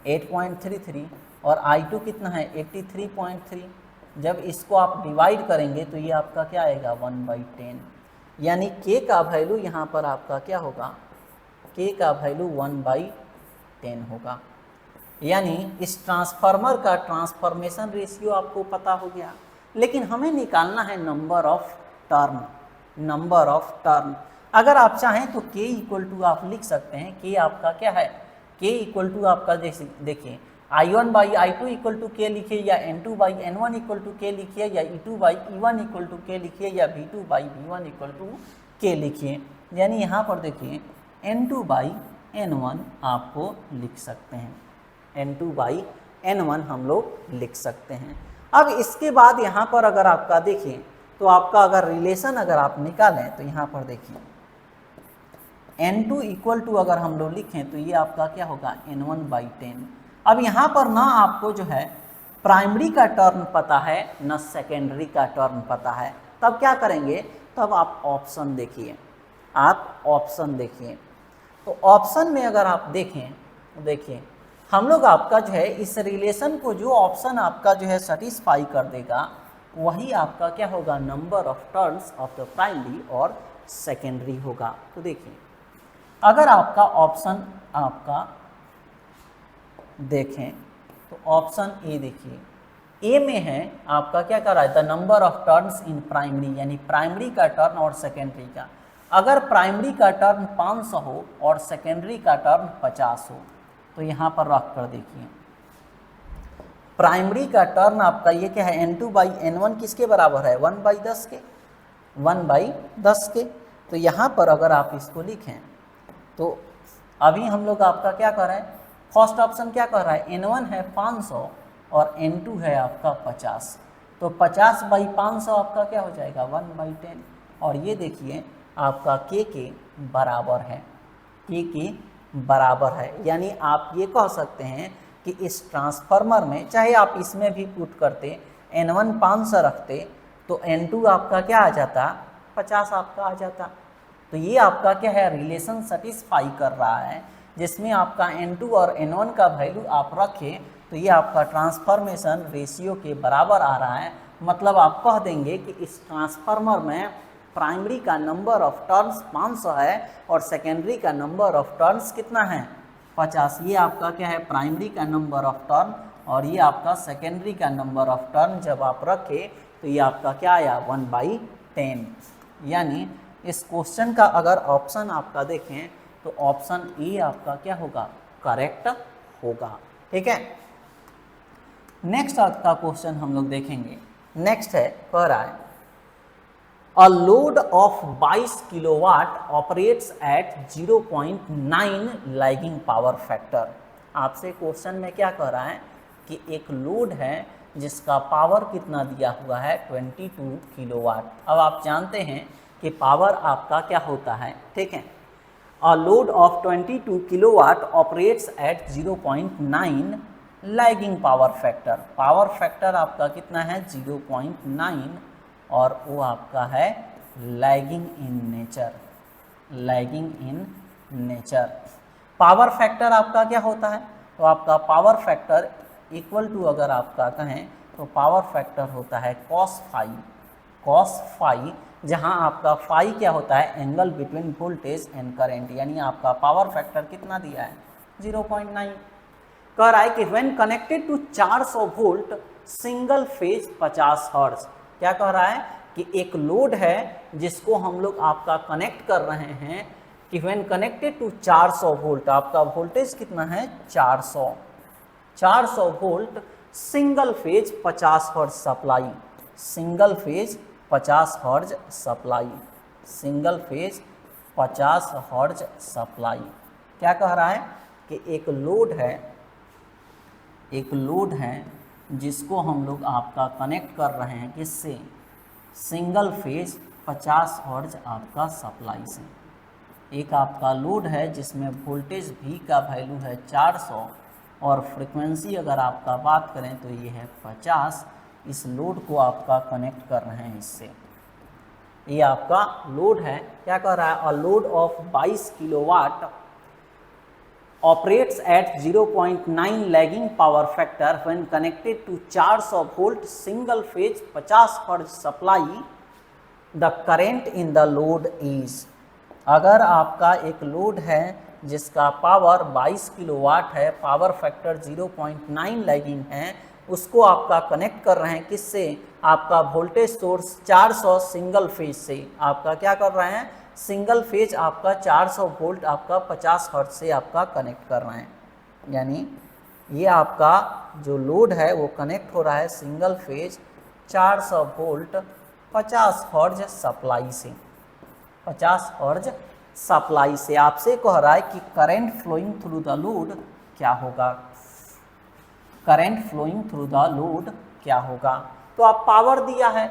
8.33 और I2 कितना है 83.3। जब इसको आप डिवाइड करेंगे तो ये आपका क्या आएगा 1/10, यानी K का वैल्यू यहाँ पर आपका क्या होगा, K का वैल्यू 1/10 होगा। यानी इस ट्रांसफार्मर का ट्रांसफॉर्मेशन रेशियो आपको पता हो गया, लेकिन हमें निकालना है number of turn, number of turn. अगर आप चाहें तो K इक्वल टू आप लिख सकते हैं, K आपका क्या है, K इक्वल टू आपका देखिए I1 by I2 equal to K लिखिए, या N2 by N1 equal to K लिखिए, या E2 by E1 equal to K लिखिए, या V2 by V1 equal to K लिखिए। यानी यहाँ पर देखिए N2 बाई N1 आपको लिख सकते हैं, N2 बाई N1 हम लोग लिख सकते हैं। अब इसके बाद यहाँ पर अगर आपका देखिए तो आपका अगर रिलेशन अगर आप निकालें तो यहाँ पर देखिए N2 इक्वल टू अगर हम लोग लिखें तो ये आपका क्या होगा N1/10। अब यहाँ पर ना आपको जो है प्राइमरी का टर्न पता है, न सेकेंडरी का टर्न पता है, तब क्या करेंगे, तब आप ऑप्शन देखिए, आप ऑप्शन देखिए। तो ऑप्शन में अगर आप देखें तो देखिए हम लोग आपका जो है इस रिलेशन को, जो ऑप्शन आपका जो है सेटिस्फाई कर देगा, वही आपका क्या होगा, number of turns of the primary और सेकेंडरी होगा। तो देखिए अगर आपका ऑप्शन आपका देखें तो ऑप्शन ए देखिए, ए में है आपका क्या कर रहा है, the number of turns in primary, यानी प्राइमरी का टर्न और सेकेंडरी का। अगर प्राइमरी का टर्न 500 हो और सेकेंडरी का टर्न 50 हो तो यहाँ पर रख कर देखिए प्राइमरी का टर्न आपका ये क्या है N2 बाई N1 किसके बराबर है, 1/10 के, 1/10 के। तो यहाँ पर अगर आप इसको लिखें तो अभी हम लोग आपका क्या कर रहे हैं, फर्स्ट ऑप्शन क्या कर रहा है, N1 है 500 और N2 है आपका 50, तो 50/500 आपका क्या हो जाएगा 1/10। और ये देखिए आपका के बराबर है, के बराबर है। यानी आप ये कह सकते हैं कि इस ट्रांसफार्मर में, चाहे आप इसमें भी पुट करते N1 500 रखते तो N2 आपका क्या आ जाता, 50 आपका आ जाता। तो ये आपका क्या है, रिलेशन सेटिस्फाई कर रहा है, जिसमें आपका N2 और N1 का वैल्यू आप रखें तो ये आपका ट्रांसफॉर्मेशन रेशियो के बराबर आ रहा है। मतलब आप कह देंगे कि इस ट्रांसफार्मर में प्राइमरी का नंबर ऑफ टर्न्स 500 है और सेकेंडरी का नंबर ऑफ टर्न्स कितना है, 50। ये आपका क्या है, प्राइमरी का नंबर ऑफ टर्न और ये आपका सेकेंडरी का नंबर ऑफ टर्न जब आप रखें तो ये आपका क्या आया, 1/10। यानी इस क्वेश्चन का अगर ऑप्शन आपका देखें तो ऑप्शन ए आपका क्या होगा, करेक्ट होगा। ठीक है, नेक्स्ट आपका क्वेश्चन हम लोग देखेंगे। नेक्स्ट है, कह रहा है a load of 22 kilowatt operates at 0.9 lagging power factor. आपसे क्वेश्चन में क्या कह रहा है कि एक लोड है जिसका पावर कितना दिया हुआ है, 22 किलोवाट। अब आप जानते हैं कि पावर आपका क्या होता है, ठीक है। A load of 22 kilowatt operates at 0.9 lagging power factor. Power factor आपका कितना है, 0.9 और वो आपका है lagging in nature, lagging in nature. Power factor आपका क्या होता है, तो आपका पावर फैक्टर इक्वल टू अगर आपका कहें तो पावर फैक्टर होता है cos फाई, cos फाई, जहां आपका फाई क्या होता है, angle between voltage and current. यानी आपका पावर फैक्टर कितना दिया है, 0.9। कह रहा है कि when connected to 400 volt single phase 50 hertz. क्या कह रहा है कि एक लोड है जिसको हम लोग आपका कनेक्ट कर रहे हैं कि व्हेन कनेक्टेड टू 400 वोल्ट, आपका वोल्टेज कितना है, 400 volt single phase 50 hertz supply, single phase 50 hertz supply, single phase 50 hertz supply. क्या कह रहा है कि एक लोड है जिसको हम लोग आपका कनेक्ट कर रहे हैं किससे, सिंगल फेज 50 हर्ट्ज आपका सप्लाई से। एक आपका लोड है जिसमें वोल्टेज V का वैल्यू है 400 और फ्रीक्वेंसी अगर आपका बात करें तो ये है 50। इस लोड को आपका कनेक्ट कर रहे हैं इससे, ये आपका लोड है। क्या कह रहा है, a load of 22 kilowatt operates at 0.9 lagging power factor when connected to 400 volt single phase 50 hertz supply, the current in the load is। अगर आपका एक लोड है जिसका पावर 22 किलोवाट है, पावर फैक्टर 0.9 लैगिंग है, उसको आपका कनेक्ट कर रहे हैं किससे, आपका वोल्टेज सोर्स 400 सिंगल फेज से। आपका क्या कर रहे हैं, सिंगल फेज आपका 400 वोल्ट आपका 50 हर्ट्ज से आपका कनेक्ट कर रहे हैं। यानी ये आपका जो लोड है वो कनेक्ट हो रहा है single phase 400 volt 50 hertz supply से, 50 हर्ट्ज सप्लाई से। आपसे कह रहा है कि current flowing through the load क्या होगा, current flowing through the load क्या होगा। तो आप पावर दिया है,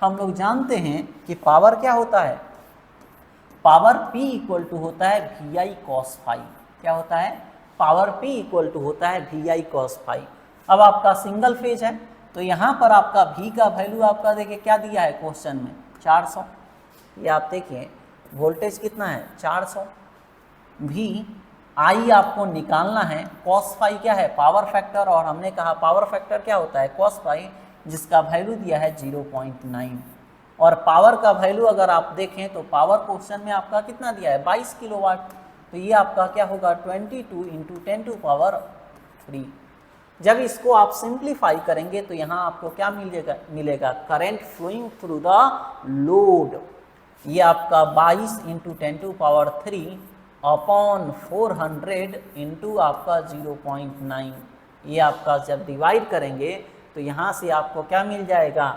हम लोग जानते हैं कि पावर क्या होता है, पावर P इक्वल टू होता है VI cos फाई। क्या होता है, पावर P इक्वल टू होता है VI cos फाई। अब आपका सिंगल फेज है तो यहाँ पर आपका V का वैल्यू आपका देखिए क्या दिया है क्वेश्चन में, 400। ये आप देखिए वोल्टेज कितना है, 400। V I आपको निकालना है, cos फाई क्या है, पावर फैक्टर, और हमने कहा पावर फैक्टर क्या होता है, cos फाई, जिसका वैल्यू दिया है 0.9। और पावर का वैल्यू अगर आप देखें तो पावर क्वेश्चन में आपका कितना दिया है, 22 किलोवाट। तो ये आपका क्या होगा, 22 इंटू 10 टू पावर 3। जब इसको आप सिंप्लीफाई करेंगे तो यहाँ आपको क्या मिलेगा, current flowing through the load. ये आपका 22 into 10 to power 3 upon 400 into आपका 0.9। ये आपका जब डिवाइड करेंगे तो यहाँ से आपको क्या मिल जाएगा,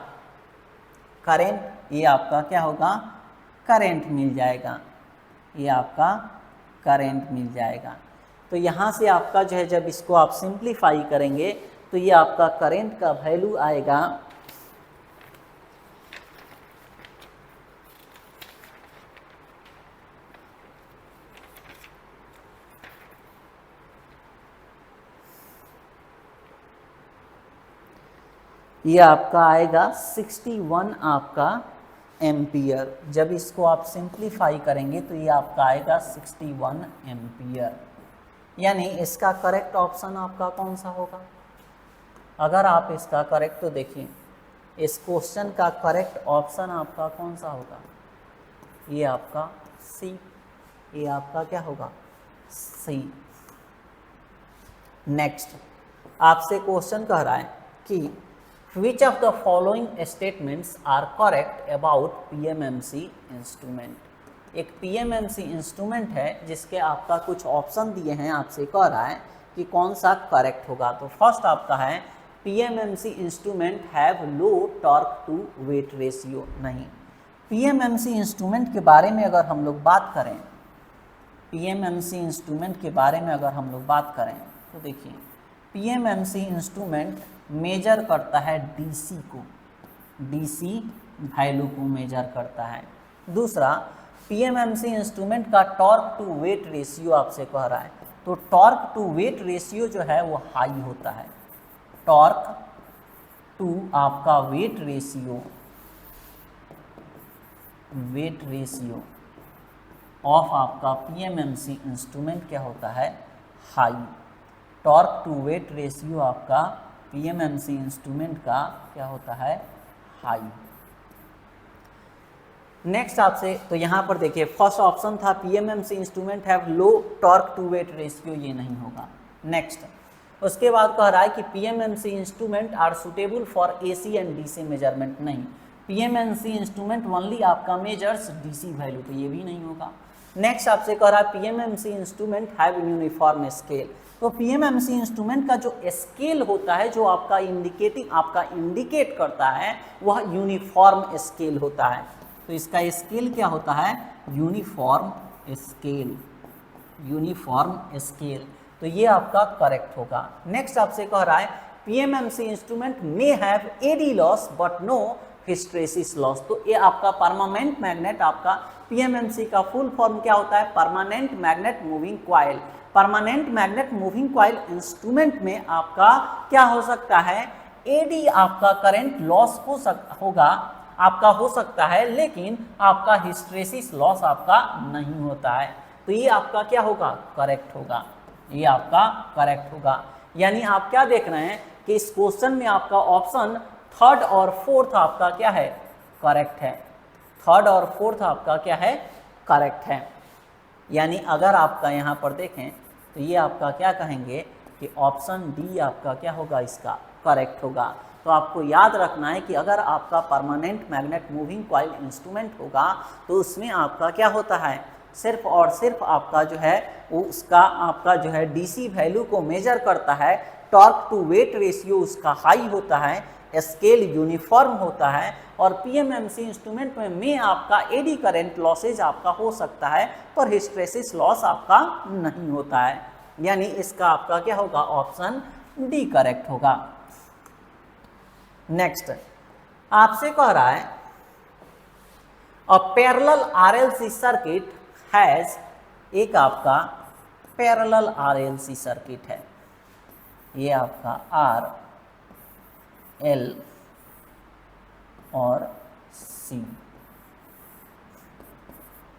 करंट। ये आपका क्या होगा, करंट मिल जाएगा, ये आपका करंट मिल जाएगा। तो यहाँ से आपका जो है जब इसको आप सिंप्लीफाई करेंगे तो ये आपका करंट का वैल्यू आएगा ये आपका आएगा 61 आपका एम्पियर। जब इसको आप सिंप्लीफाई करेंगे तो ये आपका आएगा 61 एम्पियर। यानी इसका करेक्ट ऑप्शन आपका कौन सा होगा? अगर आप इसका करेक्ट, तो देखिए इस क्वेश्चन का करेक्ट ऑप्शन आपका कौन सा होगा? ये आपका सी। ये आपका क्या होगा? सी। नेक्स्ट आपसे क्वेश्चन कह रहा है कि which of the following statements are correct about PMMC instrument. एक पीएमएमसी इंस्ट्रूमेंट है जिसके आपका कुछ ऑप्शन दिए हैं, आपसे कह रहा है कि कौन सा करेक्ट होगा। तो फर्स्ट आपका है PMMC instrument have low torque to weight ratio. नहीं, पीएमएमसी इंस्ट्रूमेंट के बारे में अगर हम लोग बात करें, पीएमएमसी इंस्ट्रूमेंट के बारे में अगर हम लोग बात करें तो देखिए पीएमएमसी इंस्ट्रूमेंट मेजर करता है डीसी को, डीसी वैल्यू को मेजर करता है। दूसरा, पीएमएमसी इंस्ट्रूमेंट का टॉर्क टू वेट रेशियो आपसे कह रहा है, तो टॉर्क टू वेट रेशियो जो है वो हाई होता है। टॉर्क टू आपका weight ratio, weight ratio of आपका पीएमएमसी इंस्ट्रूमेंट क्या होता है? High. Torque to weight ratio आपका पीएमएमसी इंस्ट्रूमेंट का क्या होता है? हाई। नेक्स्ट आपसे, तो यहाँ पर देखिए फर्स्ट ऑप्शन था PMMC instrument have low torque to weight ratio, ये नहीं होगा। नेक्स्ट उसके बाद कह रहा है कि PMMC instrument are suitable for AC and DC measurement. नहीं, पीएमएमसी इंस्ट्रूमेंट ओनली आपका मेजर्स डीसी वैल्यू, तो ये भी नहीं होगा। नेक्स्ट आपसे कह रहा है PMMC instrument have uniform scale. तो पीएमएमसी इंस्ट्रूमेंट का जो स्केल होता है, जो आपका इंडिकेट करता है, वह यूनिफॉर्म स्केल होता है। तो इसका स्केल क्या होता है? Uniform scale, uniform scale. तो ये आपका करेक्ट होगा। नेक्स्ट आपसे कह रहा है PMMC instrument may have eddy loss but no hysteresis loss. तो ये आपका परमानेंट मैग्नेट, आपका पीएमएमसी का फुल फॉर्म क्या होता है? Permanent magnet moving coil. Permanent magnet moving coil instrument में आपका क्या हो सकता है? एडी आपका करंट लॉस आपका हो सकता है, लेकिन आपका हिस्ट्रेसिस लॉस आपका नहीं होता है। तो ये आपका क्या होगा? करेक्ट होगा। ये आपका करेक्ट होगा। यानी आप क्या देख रहे हैं कि इस क्वेश्चन में आपका ऑप्शन थर्ड और फोर्थ आपका क्या है? करेक्ट है। थर्ड और फोर्थ आपका क्या है? करेक्ट है। यानी अगर आपका यहाँ पर देखें तो ये आपका क्या कहेंगे कि ऑप्शन डी आपका क्या होगा? इसका करेक्ट होगा। तो आपको याद रखना है कि अगर आपका permanent magnet moving coil instrument होगा तो उसमें आपका क्या होता है? सिर्फ और सिर्फ आपका जो है वो उसका आपका जो है डीसी वैल्यू को मेजर करता है। टॉर्क टू वेट रेशियो उसका हाई होता है, स्केल यूनिफॉर्म होता है, और पीएमएमसी इंस्ट्रूमेंट में आपका एडी करंट लॉसेज आपका हो सकता है, पर हिस्ट्रेसिस लॉस आपका नहीं होता है। यानी इसका आपका क्या होगा? ऑप्शन डी करेक्ट होगा। नेक्स्ट आपसे कह रहा है a parallel RLC circuit has, एक आपका पैरेलल आरएलसी सर्किट है, ये आपका आर एल और सी,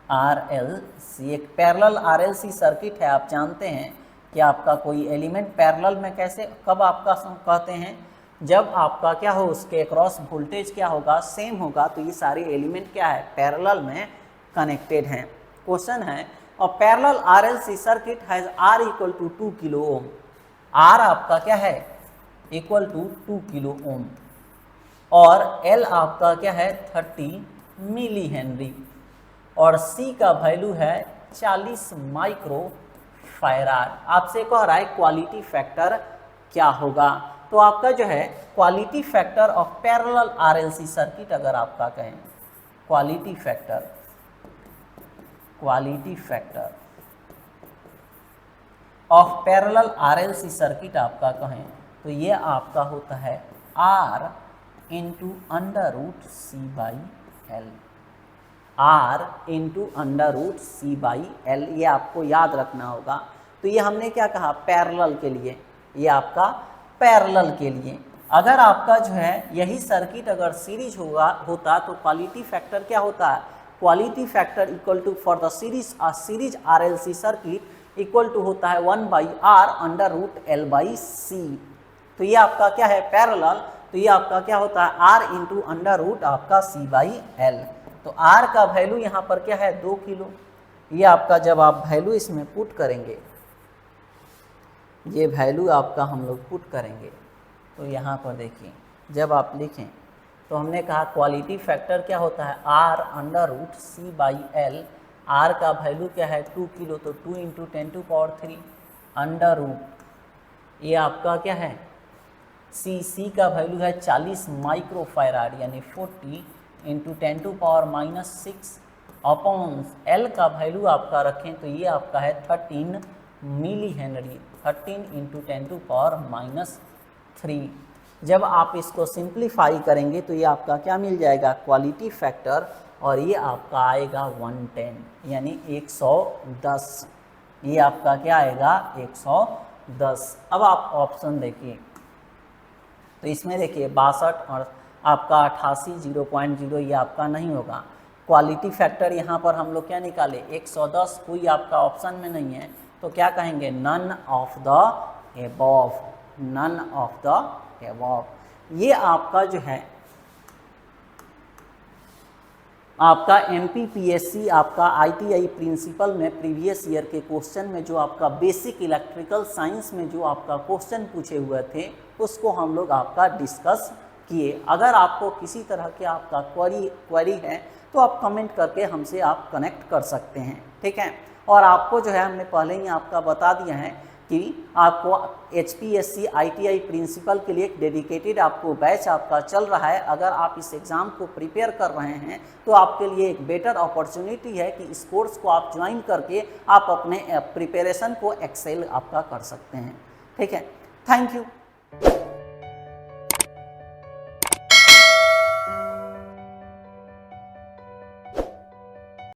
आर एल सी एक पैरेलल आरएलसी सर्किट है। आप जानते हैं कि आपका कोई एलिमेंट पैरेलल में कैसे कब आपका कहते हैं? जब आपका क्या हो, उसके अक्रॉस वोल्टेज क्या होगा? सेम होगा। तो ये सारे एलिमेंट क्या है? पैरेलल में कनेक्टेड हैं। क्वेश्चन है और parallel RLC circuit has R equal to 2 kilo ohm. R आपका क्या है? इक्वल टू 2 किलो ओम, और एल आपका क्या है? 30 मिली हेनरी, और सी का वैल्यू है 40 माइक्रो फैराड। आपसे कह रहा है क्वालिटी फैक्टर क्या होगा? तो आपका जो है quality factor of parallel RLC circuit, अगर आपका कहें quality factor of parallel RLC circuit आपका कहें तो ये आपका होता है R into under root C by L. R into under root C by L, ये आपको याद रखना होगा। तो ये हमने क्या कहा? पैरेलल के लिए, ये आपका पैरेलल के लिए। अगर आपका जो है यही सर्किट अगर सीरीज होता तो क्वालिटी फैक्टर क्या होता है, quality factor equal to for the series RLC circuit equal to होता है 1/R अंडर रूट L/C। तो ये आपका क्या है पैरेलल, तो ये आपका क्या होता है R इंटू अंडर रूट आपका C/L। तो R का वैल्यू यहाँ पर क्या है 2 किलो। ये आपका जब आप वैल्यू इसमें पुट करेंगे, ये वैल्यू आपका हम लोग पुट करेंगे तो यहाँ पर देखिए जब आप लिखें तो हमने कहा क्वालिटी फैक्टर क्या होता है R under root C/L। R का वैल्यू क्या है 2 किलो, तो 2 इंटू 10⁻³ अंडर रूट ये आपका क्या है C का वैल्यू है 40 माइक्रोफैराड यानी 40 इंटू 10⁻⁻6 अपॉन L का वैल्यू आपका रखें तो ये आपका है 13 मिली हेनरी, 13 इंटू 10⁻³ जब आप इसको सिंप्लीफाई करेंगे तो ये आपका क्या मिल जाएगा क्वालिटी फैक्टर, और ये आपका आएगा 110 यानी 110। ये आपका क्या आएगा 110। अब आप ऑप्शन देखिए तो इसमें देखिए 62 और आपका 88 0.0 ये आपका नहीं होगा। क्वालिटी फैक्टर यहाँ पर हम लोग क्या निकाले 110, कोई आपका ऑप्शन में नहीं है तो क्या कहेंगे none of the above, none of the above. ये आपका जो है आपका MPPSC आपका ITI प्रिंसिपल में प्रीवियस ईयर के क्वेश्चन में जो आपका बेसिक इलेक्ट्रिकल साइंस में जो आपका क्वेश्चन पूछे हुए थे उसको हम लोग आपका डिस्कस किए। अगर आपको किसी तरह के आपका क्वेरी है तो आप कमेंट करके हमसे आप कनेक्ट कर सकते हैं, ठीक है। और आपको जो है हमने पहले ही आपका बता दिया है कि आपको HPSC ITI प्रिंसिपल के लिए एक डेडिकेटेड आपको बैच आपका चल रहा है। अगर आप इस एग्ज़ाम को प्रिपेयर कर रहे हैं तो आपके लिए एक बेटर अपॉर्चुनिटी है कि इस कोर्स को आप ज्वाइन करके आप अपने प्रिपरेशन को एक्सेल आपका कर सकते हैं, ठीक है। Thank you.